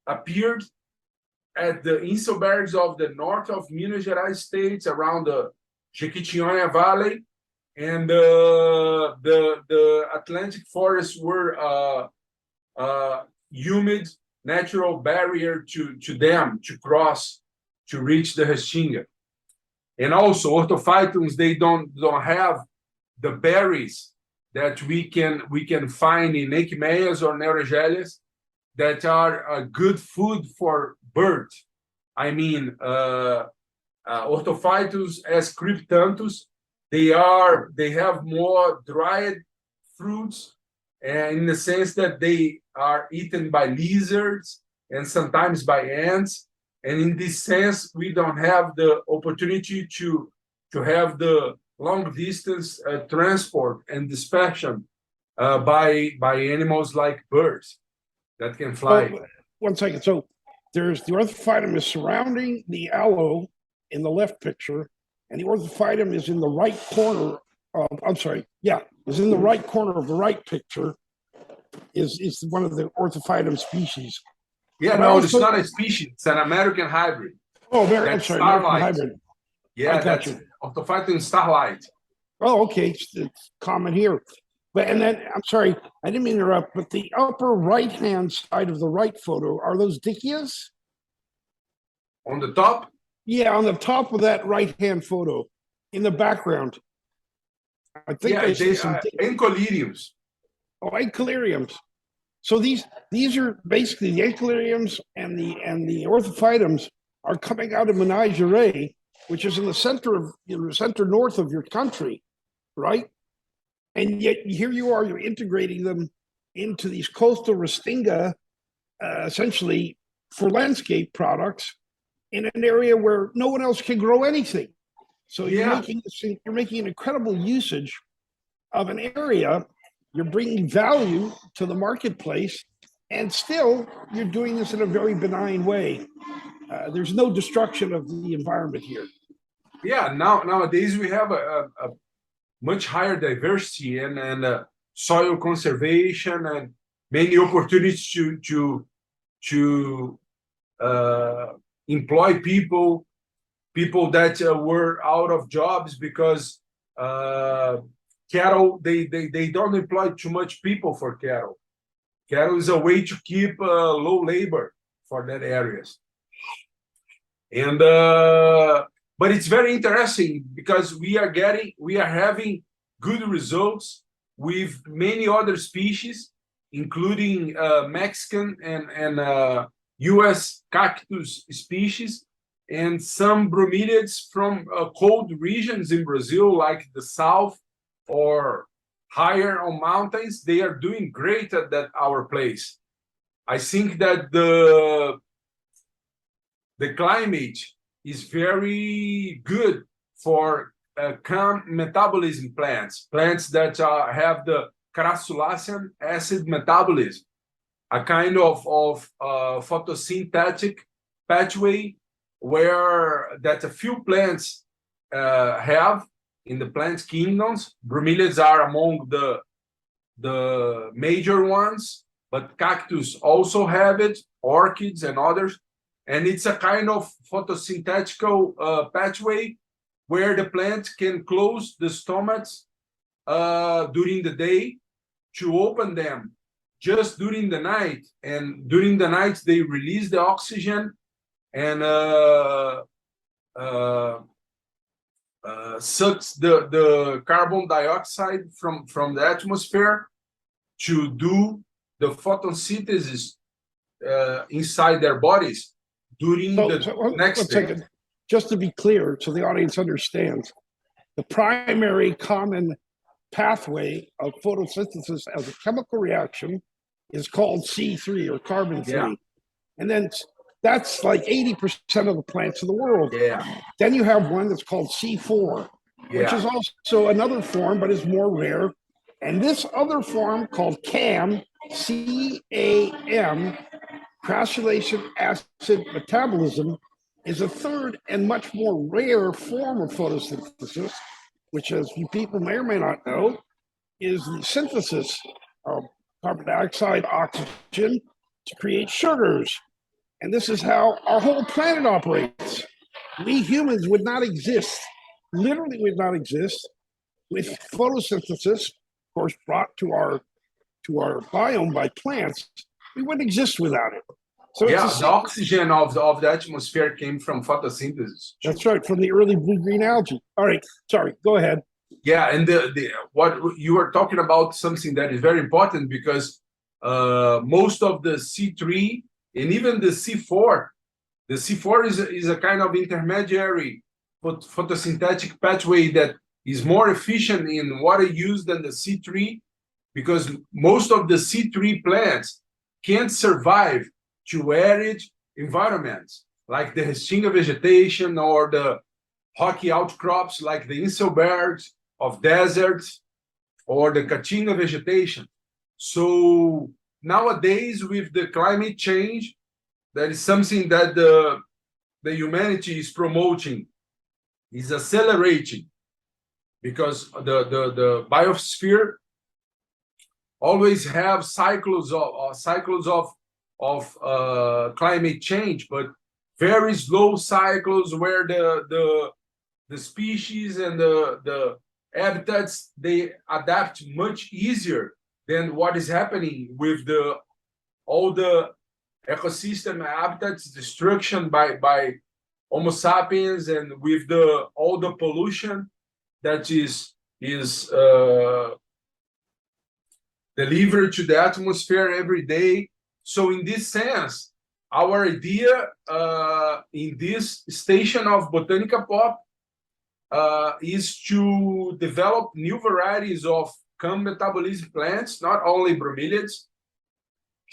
appeared at the isobergs of the north of Minas Gerais states around the Jequitinhonha Valley, and the Atlantic forests were humid natural barrier to them to cross to reach the Restinga. And also orthophytons, they don't have the berries that we can find in Echimeas or Neurogelias that are good food for birds. I mean, orthophytos as cryptanthus, they have more dried fruits, and in the sense that they are eaten by lizards and sometimes by ants. And in this sense, we don't have the opportunity to have the long distance transport and dispatch by animals like birds that can fly. Well, 1 second. So there's the orthophytum is surrounding the aloe in the left picture, and the orthophytum is in the right corner of, I'm sorry, yeah, is in the right corner of the right picture, is one of the orthophytum species. Yeah, But no, it's also- not a species, it's an American hybrid. Oh, I'm That's sorry, American starlight. hybrid. Yeah, got that's you. Orthophytum starlight. Oh, okay, it's common here. But and then I'm sorry, I didn't mean to interrupt, but the upper right-hand side of the right photo, are those dichias? On the top, Yeah, on the top of that right-hand photo, in the background. I think yeah, I see they some encoliriums. encoliriums. So these are basically the encoliriums and the orthophytums are coming out of menagerie, which is in the center of center north of your country, right? And yet here you are, you're integrating them into these coastal restinga, essentially for landscape products in an area where no one else can grow anything. So you're making an incredible usage of an area. You're bringing value to the marketplace, and still you're doing this in a very benign way. There's no destruction of the environment here. Yeah, nowadays we have a much higher diversity and soil conservation and many opportunities to employ people that were out of jobs because cattle they don't employ too much people for cattle. Cattle is a way to keep low labor for that areas. And but it's very interesting because we are having good results with many other species, including Mexican and US cactus species, and some bromeliads from cold regions in Brazil, like the south or higher on mountains. They are doing great at our place. I think that the climate is very good for calm metabolism plants that have the crassulacean acid metabolism, a kind of photosynthetic pathway where that a few plants have in the plant kingdoms. Bromeliads are among the major ones, but cactus also have it, orchids and others. And it's a kind of photosynthetical pathway where the plant can close the stomachs during the day to open them just during the night. And during the night, they release the oxygen and sucks the carbon dioxide from the atmosphere to do the photosynthesis inside their bodies during the next day. Second, just to be clear, so the audience understands, the primary common pathway of photosynthesis as a chemical reaction is called C3 or carbon 3. Yeah. And then that's like 80% of the plants in the world. Yeah. Then you have one that's called C4, which is also another form, but is more rare. And this other form called CAM, C-A-M, crassulacean acid metabolism, is a third and much more rare form of photosynthesis, which, as you people may or may not know, is the synthesis of carbon dioxide, oxygen to create sugars. And this is how our whole planet operates. We humans would not exist, literally would not exist, with photosynthesis, of course, brought to our biome by plants. We wouldn't exist without it. So the oxygen of the atmosphere came from photosynthesis. That's right, from the early blue-green algae. All right, sorry, go ahead. Yeah, and what you were talking about, something that is very important, because most of the C3 and even the C4 is a kind of intermediary photosynthetic pathway that is more efficient in water use than the C3, because most of the C3 plants can't survive to arid environments. like the Restinga vegetation or the rocky outcrops like the Inselbergs of deserts or the Caatinga vegetation. So nowadays, with the climate change, that is something that the humanity is promoting, is accelerating, because the biosphere always have cycles of climate change, but very slow cycles where the species and the habitats, they adapt much easier than what is happening with all the ecosystem habitats destruction by Homo sapiens, and with all the pollution that is delivered to the atmosphere every day. So in this sense, our idea in this station of Botanica Pop is to develop new varieties of cum metabolism plants, not only bromeliads,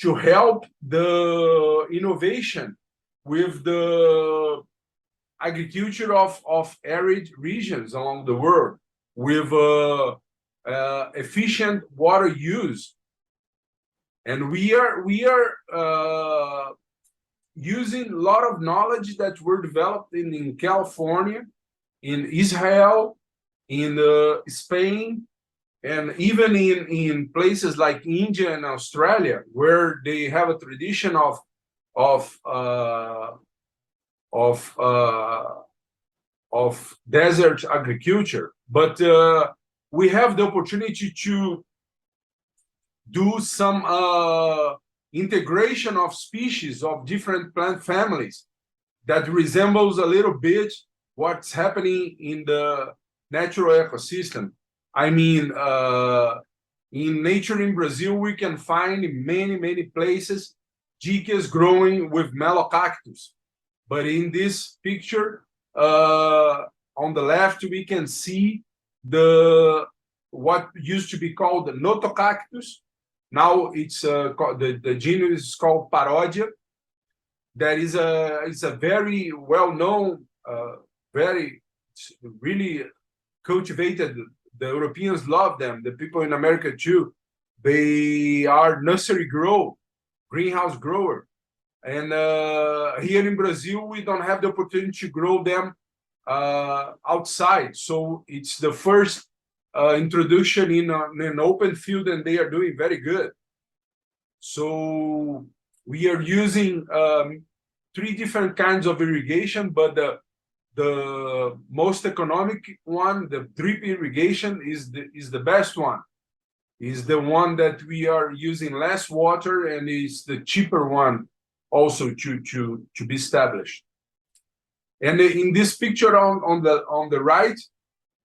to help the innovation with the agriculture of arid regions along the world, with efficient water use. And we are using a lot of knowledge that were developed in California, in Israel, in Spain, and even in places like India and Australia, where they have a tradition of desert agriculture. But we have the opportunity to do some integration of species of different plant families that resembles a little bit what's happening in the natural ecosystem. I mean, in nature in Brazil, we can find in many places Dicas growing with melocactus. But in this picture, on the left, we can see what used to be called the notocactus. Now it's the genus is called Parodia. That is a very well-known, really cultivated. The Europeans love them. The people in America too. They are nursery greenhouse grower. And here in Brazil, we don't have the opportunity to grow them outside. So it's the first introduction in an open field, and they are doing very good. So we are using 3 different kinds of irrigation, but the most economic one, the drip irrigation, is the best one. Is the one that we are using less water, and is the cheaper one also to be established. And in this picture on the right,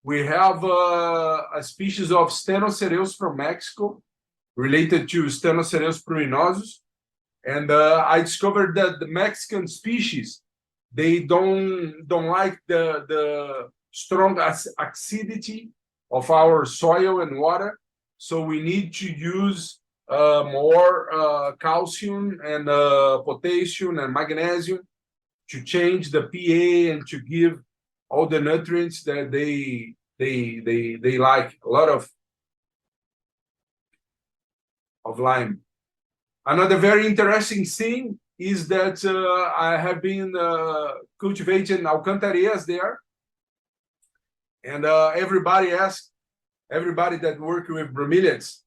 we have a species of Stenocereus from Mexico, related to Stenocereus prurinosus. And I discovered that the Mexican species, they don't like the strong acidity of our soil and water. So we need to use more calcium and potassium and magnesium to change the pH and to give all the nutrients that they like. A lot of lime. Another very interesting thing is that I have been cultivating alcantarillas there, and everybody that work with bromeliads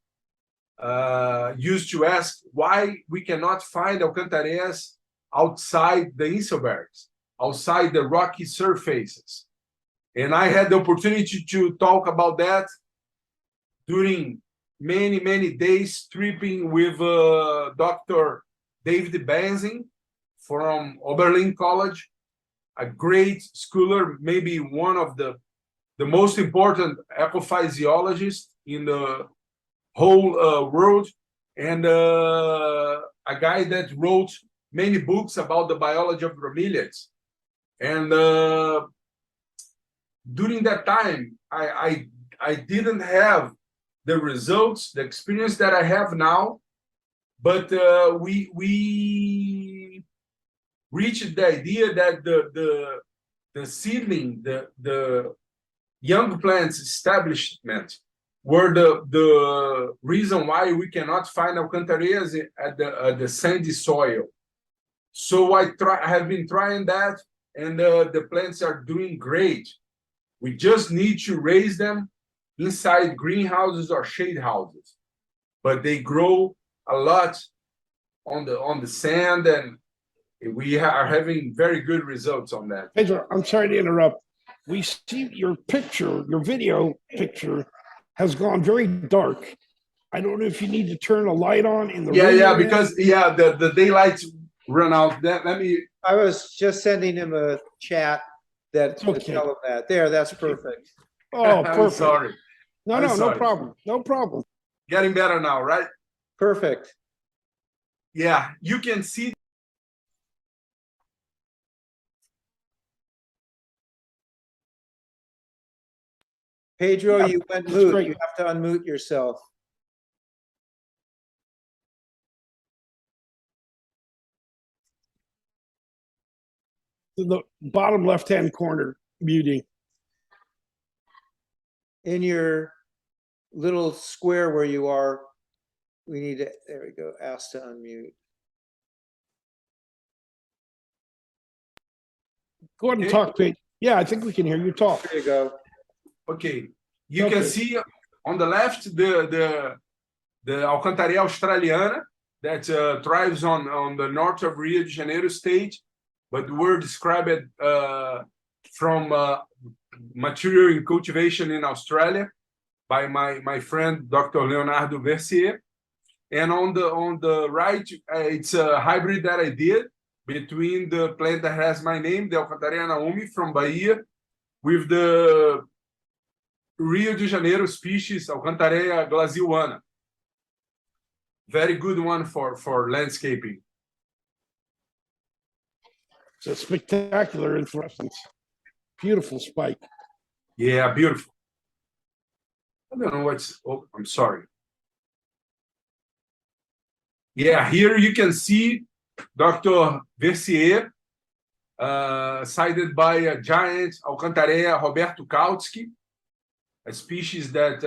used to ask why we cannot find alcantarillas outside the Inselbergs, outside the rocky surfaces. And I had the opportunity to talk about that during many days tripping with Dr. David Benzing from Oberlin College, a great schooler, maybe one of the most important ecophysiologists in the whole world, and a guy that wrote many books about the biology of bromeliads. And during that time, I didn't have the results, the experience that I have now, but we reached the idea that the seedling, the young plants establishment were the reason why we cannot find alcantarillas at the sandy soil. So I have been trying that, and the plants are doing great. We just need to raise them inside greenhouses or shade houses, but they grow a lot on the sand, and we are having very good results on that. Pedro, I'm sorry to interrupt. We see your picture, your video picture has gone very dark. I don't know if you need to turn a light on in the room. Yeah, because the daylight run out. Let me. I was just sending him a chat that to Okay. tell him that. There, that's perfect. Oh, I'm perfect. sorry. No, I'm no, no sorry. problem. No problem. Getting better now, right? Perfect. Yeah, you can see. Pedro, Yeah, you went that's mute. great. You have to unmute yourself. To the bottom left-hand corner, muting. In your little square where you are, we need to, there we go, ask to unmute. Go ahead and Okay. talk, Pete. Yeah, I think we can hear you talk. There you go. Okay, you Okay. can see on the left the alcantaria australiana that thrives on the north of Rio de Janeiro state, but were described from material in cultivation in Australia by my friend Dr. Leonardo Versier. And on the right, it's a hybrid that I did between the plant that has my name, the Alcantaria Nahoum from Bahia, with the Rio de Janeiro species Alcantaria glasiuana. Very good one for landscaping. It's a spectacular inflorescence. Beautiful spike. Yeah, beautiful. I don't know what's. Oh, I'm sorry. Yeah, here you can see Dr. Versier, cited by a giant Alcantaria Roberto Kautsky, a species that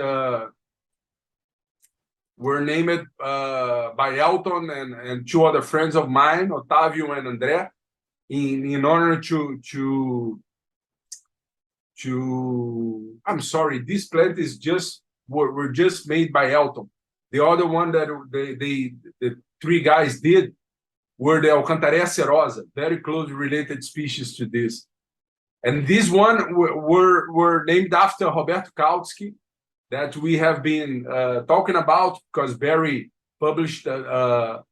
were named by Elton and two other friends of mine, Otávio and André, in honor to I'm sorry, this plant is just were just made by Elton. The other one that the three guys did were the Alcantaria cerosa, very closely related species to this. And this one were named after Roberto Kautsky, that we have been talking about because Barry published a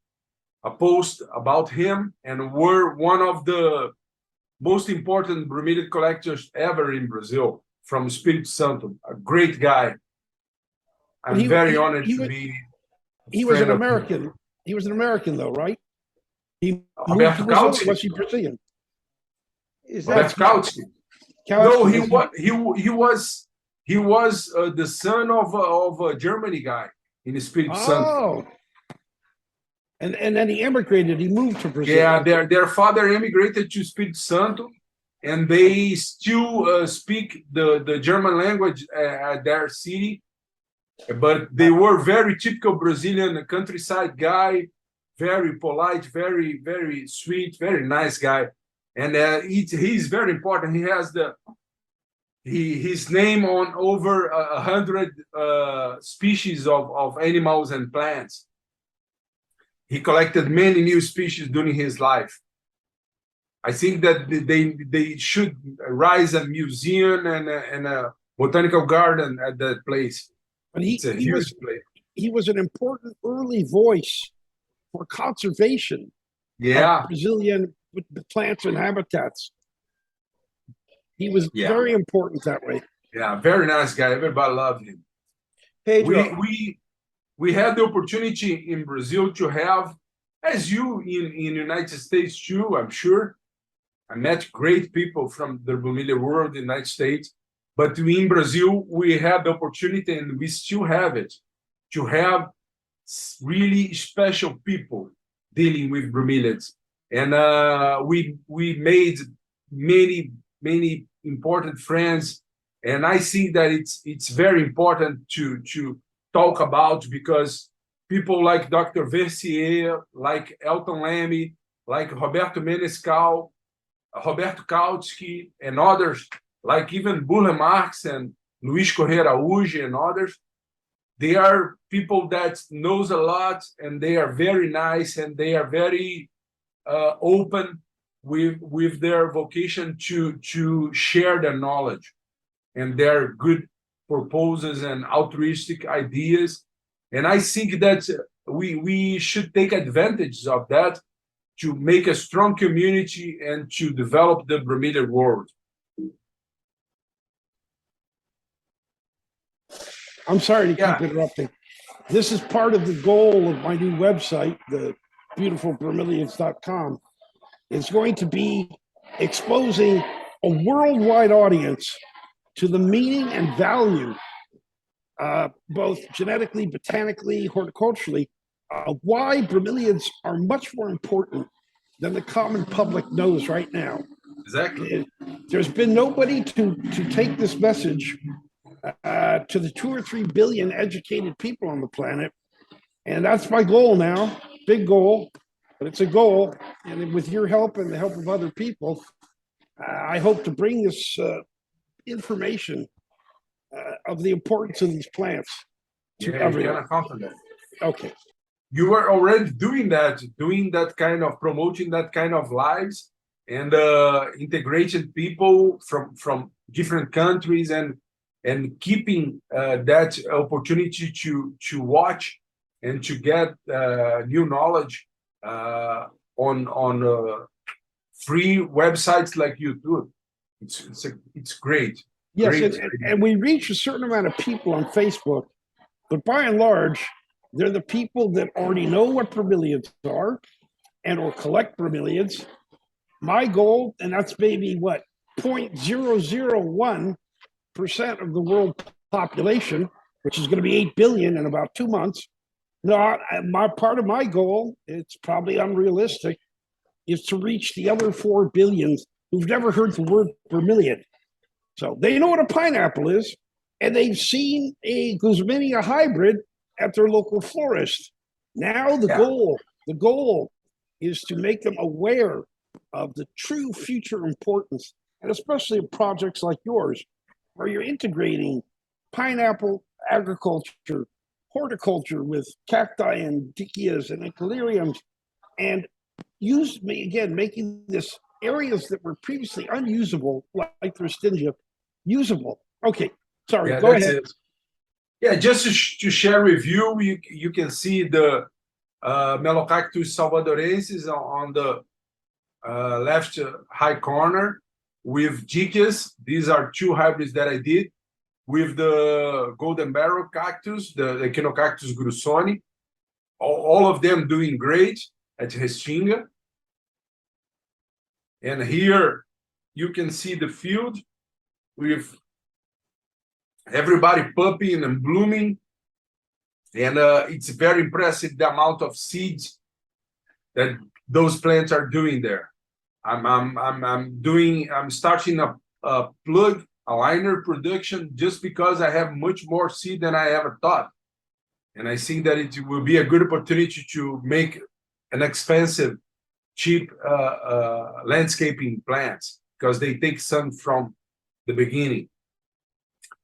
post about him, and were one of the most important bromeliad collectors ever in Brazil from Espírito Santo. A great guy. I'm very honored to be. He was an American. He was an American, though, right? He moved to Brazil. Was he Brazilian? Is Roberto that Kautsky? No, he was the son of a Germany guy in Espírito Santo. Oh, and then he immigrated. He moved to Brazil. Yeah, their father immigrated to Espírito Santo, and they still speak the German language at their city. But they were very typical Brazilian countryside guy, very polite, very, very sweet, very nice guy. And he's very important. He has his name on over 100 species of animals and plants. He collected many new species during his life. I think that they should raise a museum and a botanical garden at that place. But It's a huge place. He was an important early voice for conservation of Brazilian plants and habitats. He was very important that way. Yeah, very nice guy. Everybody loved him. Pedro? We had the opportunity in Brazil to have, as you in United States too, I'm sure. I met great people from the bromeliad world in the United States. But in Brazil, we had the opportunity, and we still have it, to have really special people dealing with bromeliads. and we made many important friends. And I think that it's very important to talk about, because people like Dr. Versier, like Elton Lamy, like Roberto Menescal, Roberto Kautsky, and others, like even Burle Marx and Luis Correia Araújo and others, they are people that knows a lot, and they are very nice, and they are very open with their vocation to share their knowledge and their good proposals and altruistic ideas. And I think that we should take advantage of that to make a strong community and to develop the Bromeliad world. I'm sorry to keep interrupting. This is part of the goal of my new website, the beautifulbromeliads.com. It's going to be exposing a worldwide audience to the meaning and value, both genetically, botanically, horticulturally, why bromeliads are much more important than the common public knows right now. Exactly. There's been nobody to take this message to the 2 or 3 billion educated people on the planet. And that's my goal now, big goal, but it's a goal. And with your help and the help of other people, I hope to bring this information of the importance of these plants to everyone. Okay. You were already doing that kind of promoting that kind of lives, and integrating people from different countries, and keeping that opportunity to watch and to get new knowledge on free websites like YouTube. It's great. Yes, great. And we reach a certain amount of people on Facebook, but by and large, they're the people that already know what bromeliads are and or collect bromeliads. My goal, and that's maybe what, 0.001% of the world population, which is going to be 8 billion in about 2 months. No, my part of my goal, it's probably unrealistic, is to reach the other 4 billions who've never heard the word bromeliad. So they know what a pineapple is, and they've seen a Guzmania hybrid at their local florist. Now the goal is to make them aware of the true future importance, and especially of projects like yours, where you're integrating pineapple agriculture, horticulture with cacti and dichias and enchileriums, and making this areas that were previously unusable, like Thrustingia, usable. Okay, sorry, go ahead. Yeah, just to share with you, you can see the Melocactus salvadorensis on the left high corner with dichias. These are 2 hybrids that I did with the golden barrel cactus, the Echinocactus grusoni. All of them doing great at Restinga. And here you can see the field with everybody popping and blooming, and it's very impressive the amount of seeds that those plants are doing there. I'm starting a plug aligner production just because I have much more seed than I ever thought, and I think that it will be a good opportunity to make an expensive, cheap landscaping plants, because they take sun from the beginning.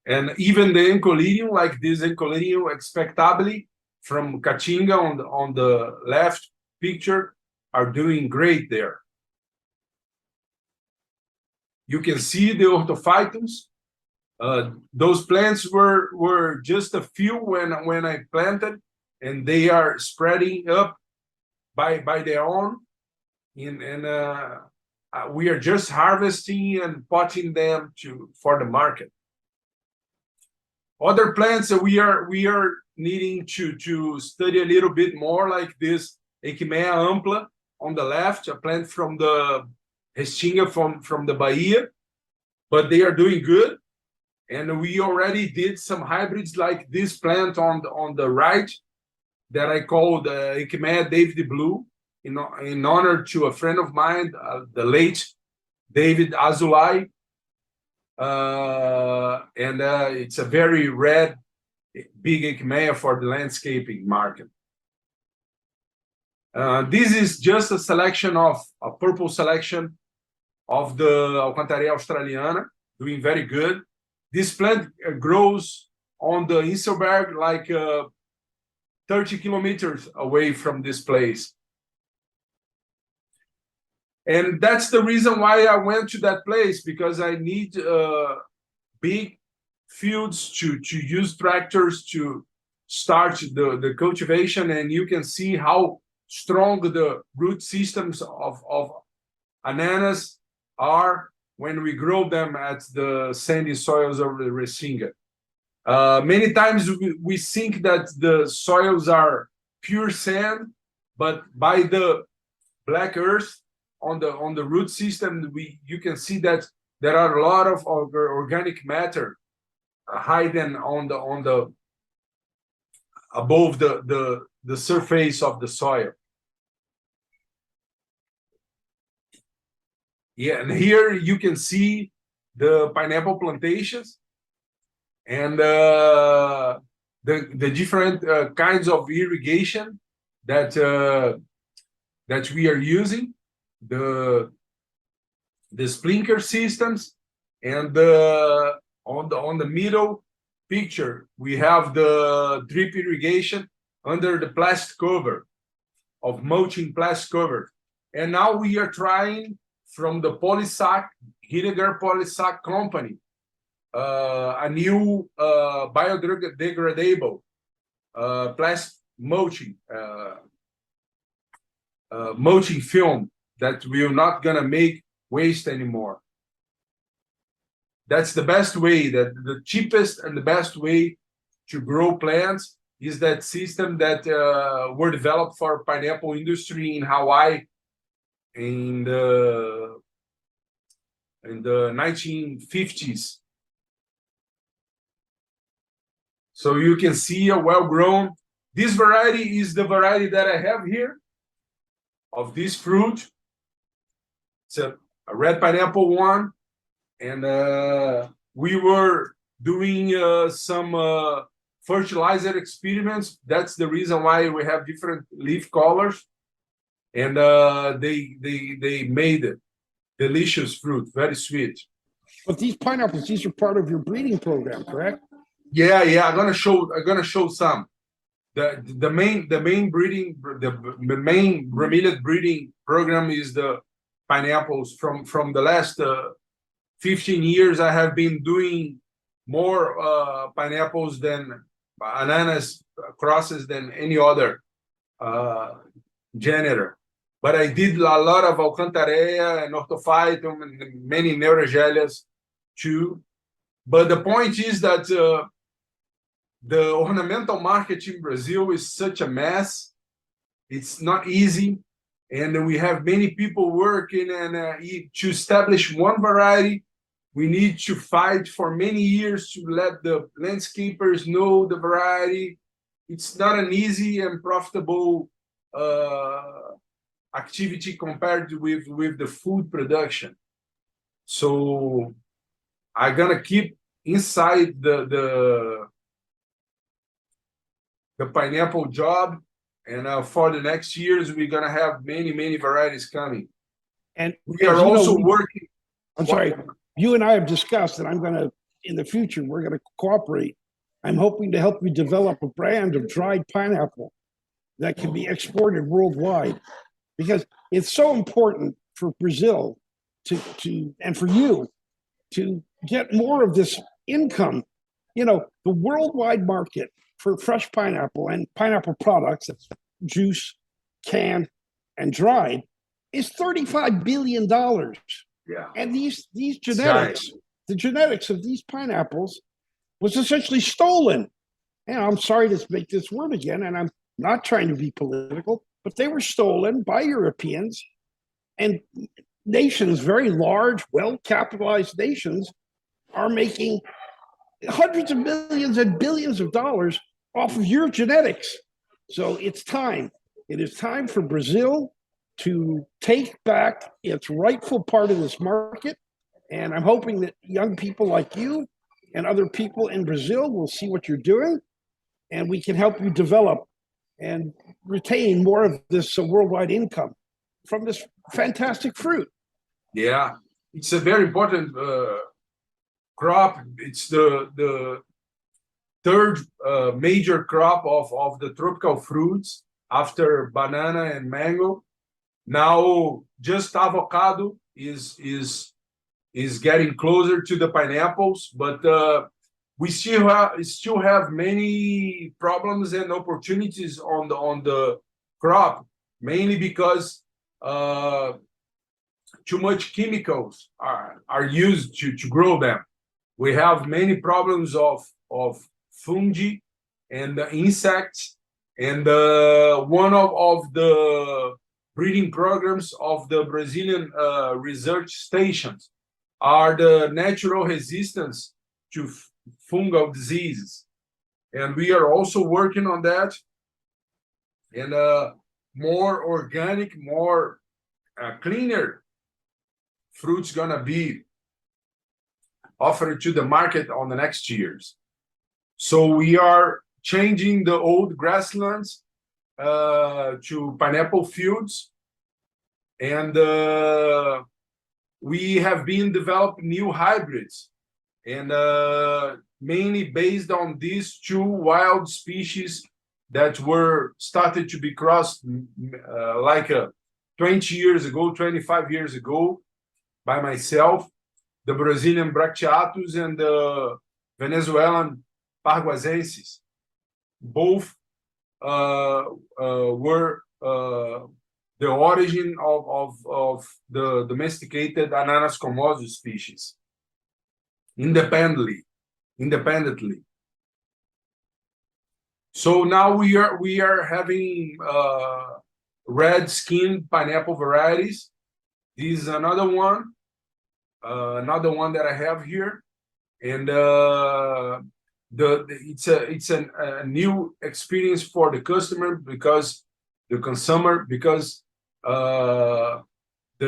And even the encolerium, like this encolerium expectably from Caatinga on the left picture, are doing great there. You can see the orthophytums. Those plants were just a few when I planted, and they are spreading up by their own. And we are just harvesting and potting them for the market. Other plants that we are needing to study a little bit more, like this Echimea ampla on the left, a plant from the Restinga from the Bahia, but they are doing good. And we already did some hybrids like this plant on the right that I call the Echimea David Blue. in honor to a friend of mine, the late David Azulay. And it's a very red, big Equimea for the landscaping market. This is just a selection of a purple selection of the Alcantaria australiana, doing very good. This plant grows on the Inselberg, like 30 kilometers away from this place. And that's the reason why I went to that place, because I need big fields to use tractors to start the cultivation. And you can see how strong the root systems of ananas are when we grow them at the sandy soils of the Restinga. Many times we think that the soils are pure sand, but by the black earth on the root system, you can see that there are a lot of organic matter hidden on the above the surface of the soil. Yeah, and here you can see the pineapple plantations and the different kinds of irrigation that we are using, the sprinkler systems, and on the middle picture we have the drip irrigation under the plastic cover of mulching plastic cover. And now we are trying from the Polysac, Hidegger Polysac company, a new biodegradable plastic mulching mulching film that we're not gonna make waste anymore. That's the best way, that the cheapest and the best way to grow plants is that system that were developed for pineapple industry in Hawaii in the 1950s. So you can see a well-grown. This variety is the variety that I have here of this fruit. It's a red pineapple one, and we were doing some fertilizer experiments. That's the reason why we have different leaf colors, and they made it delicious fruit, very sweet. But these pineapples, these are part of your breeding program, correct? Yeah, I'm gonna show some. The main breeding, the main Bromeliad breeding program is the pineapples. From the last 15 years, I have been doing more pineapples than ananas crosses than any other genera. But I did a lot of Alcantaria and Orthophytum and many Neurogelias too. But the point is that the ornamental market in Brazil is such a mess. It's not easy. And we have many people working, and to establish one variety, we need to fight for many years to let the landscapers know the variety. It's not an easy and profitable activity compared with the food production. So I'm gonna keep inside the pineapple job, and for the next years we're gonna have many varieties coming. And we are also working. I'm sorry, you and I have discussed that I'm gonna, in the future, we're gonna cooperate. I'm hoping to help you develop a brand of dried pineapple that can be exported worldwide, because it's so important for Brazil to and for you to get more of this income. You know, the worldwide market for fresh pineapple and pineapple products, that's juice, canned, and dried, is $35 billion. Yeah. And these genetics, the genetics of these pineapples was essentially stolen. And I'm sorry to make this word again, and I'm not trying to be political, but they were stolen by Europeans, and nations, very large, well-capitalized nations, are making hundreds of millions and billions of dollars off of your genetics. So it's time. It is time for Brazil to take back its rightful part of this market. And I'm hoping that young people like you and other people in Brazil will see what you're doing, and we can help you develop and retain more of this worldwide income from this fantastic fruit. Yeah, it's a very important crop. It's the third major crop of the tropical fruits after banana and mango. Now, just avocado is getting closer to the pineapples, but we still have many problems and opportunities on the crop, mainly because too much chemicals are used to grow them. We have many problems of fungi and insects, and one of the breeding programs of the Brazilian research stations are the natural resistance to fungal diseases, and we are also working on that. And more organic, more cleaner fruits gonna be offered to the market on the next years. So we are changing the old grasslands to pineapple fields, and we have been developing new hybrids, and mainly based on these two wild species that were started to be crossed like 20 years ago, 25 years ago by myself, the Brazilian Bracteatus and the Venezuelan Parguasensis. Both were the origin of the domesticated Ananas commosus species independently. So now we are having red skin pineapple varieties. This is another one that I have here, and it's a new experience for the customer, because the consumer, because the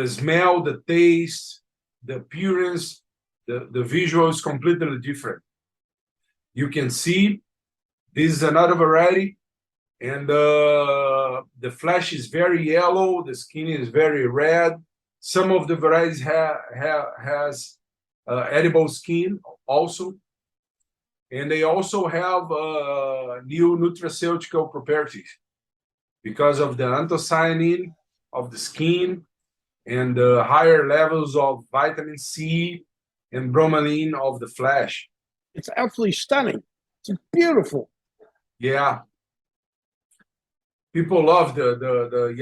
smell, the taste, the appearance, the visual is completely different. You can see this is another variety, and the flesh is very yellow, the skin is very red. Some of the varieties has edible skin also, and they also have new nutraceutical properties because of the anthocyanin of the skin and the higher levels of vitamin C and bromelain of the flesh. It's absolutely stunning. It's beautiful. Yeah, people love the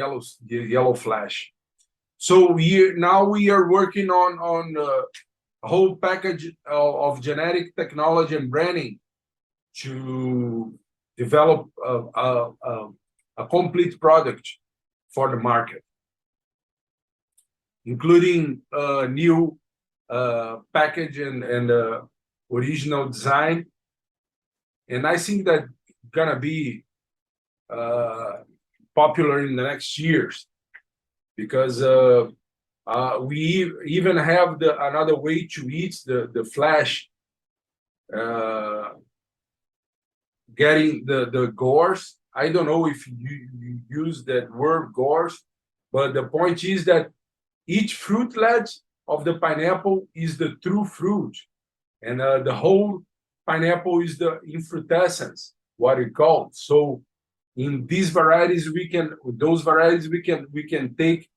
yellow flesh. So now we are working on a whole package of genetic technology and branding to develop a complete product for the market, including a new package and original design. And I think that gonna be popular in the next years, because we even have another way to eat the flesh, getting the gores. I don't know if you use that word gores, but the point is that each fruitlet of the pineapple is the true fruit, and the whole pineapple is the infrutescence, what we call. So in these varieties, we can take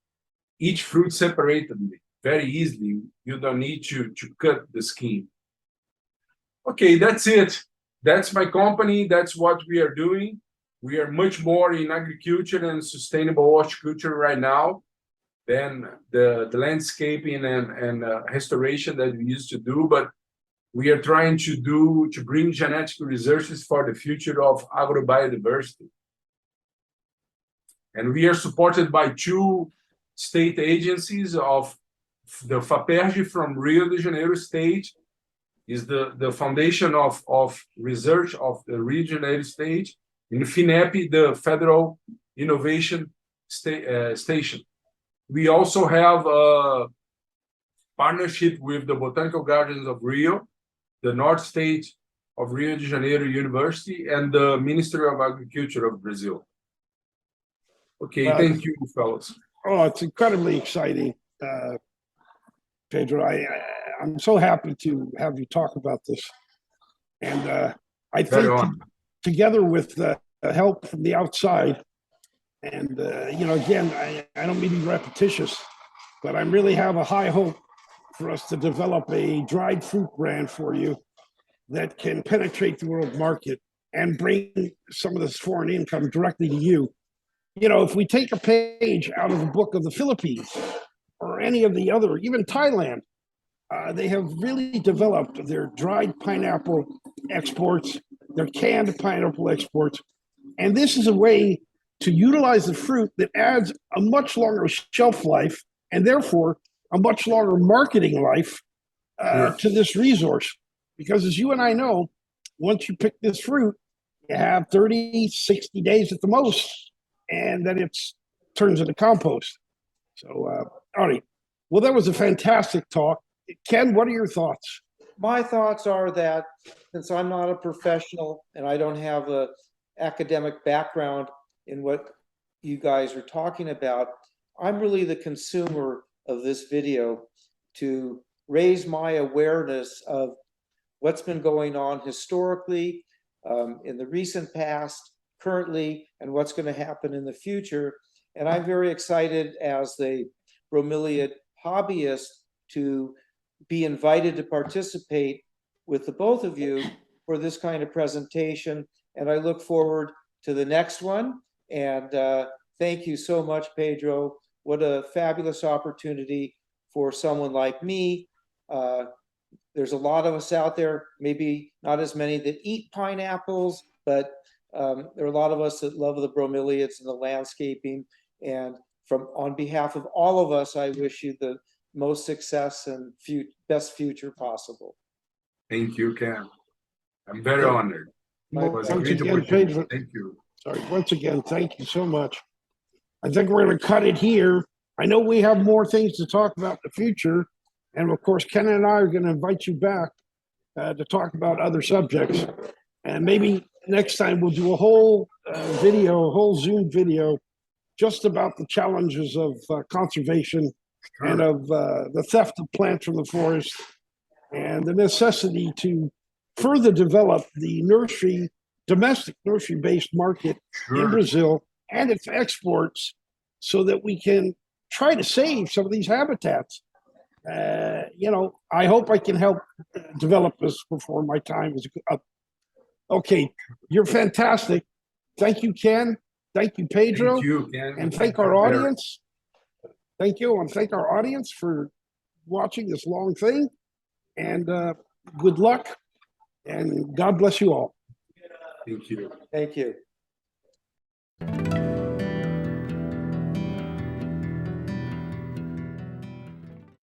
each fruit separately very easily. You don't need to cut the skin. Okay, that's it. That's my company. That's what we are doing. We are much more in agriculture and sustainable horticulture right now than the landscaping and restoration that we used to do. But we are trying to bring genetic researches for the future of agrobiodiversity. And we are supported by two state agencies of the FAPERJ from Rio de Janeiro State, is the foundation of research of the Rio de Janeiro State, in FINEP, the Federal Innovation Station. We also have a partnership with the Botanical Gardens of Rio, the North State of Rio de Janeiro University, and the Ministry of Agriculture of Brazil. Okay, Well, thank you, fellas. Oh, it's incredibly exciting, Pedro. I'm so happy to have you talk about this. And I Very think honored. together with help from the outside, and again, I don't mean to be repetitious, but I really have a high hope for us to develop a dried fruit brand for you that can penetrate the world market and bring some of this foreign income directly to you. If we take a page out of the book of the Philippines or any of the other, even Thailand, they have really developed their dried pineapple exports, their canned pineapple exports. And this is a way to utilize the fruit that adds a much longer shelf life and therefore a much longer marketing life to this resource. Because as you and I know, once you pick this fruit, you have 30, 60 days at the most, and then it turns into compost. So, all right. Well, that was a fantastic talk. Ken, what are your thoughts? My thoughts are that since I'm not a professional and I don't have a academic background in what you guys are talking about, I'm really the consumer of this video to raise my awareness of what's been going on historically, in the recent past, currently, and what's going to happen in the future. And I'm very excited as the bromeliad hobbyist to be invited to participate with the both of you for this kind of presentation. And I look forward to the next one. And thank you so much, Pedro. What a fabulous opportunity for someone like me. There's a lot of us out there, maybe not as many that eat pineapples, but there are a lot of us that love the bromeliads and the landscaping. And on behalf of all of us, I wish you the most success and best future possible. Thank you, Ken. I'm very honored. It was a Once great again, opportunity. Pedro, Thank you. sorry, once again, thank you so much. I think we're going to cut it here. I know we have more things to talk about in the future. And of course, Ken and I are going to invite you back to talk about other subjects. And maybe next time we'll do a whole video, a whole Zoom video, just about the challenges of conservation and of the theft of plants from the forest and the necessity to further develop the domestic nursery-based market in Brazil and its exports so that we can try to save some of these habitats. I hope I can help develop this before my time is up. Okay, you're fantastic. Thank you, Ken. Thank you, Pedro. Thank you, Ken. And thank our audience. Thank you, and thank our audience for watching this long thing. And good luck, and God bless you all. Thank you. Thank you.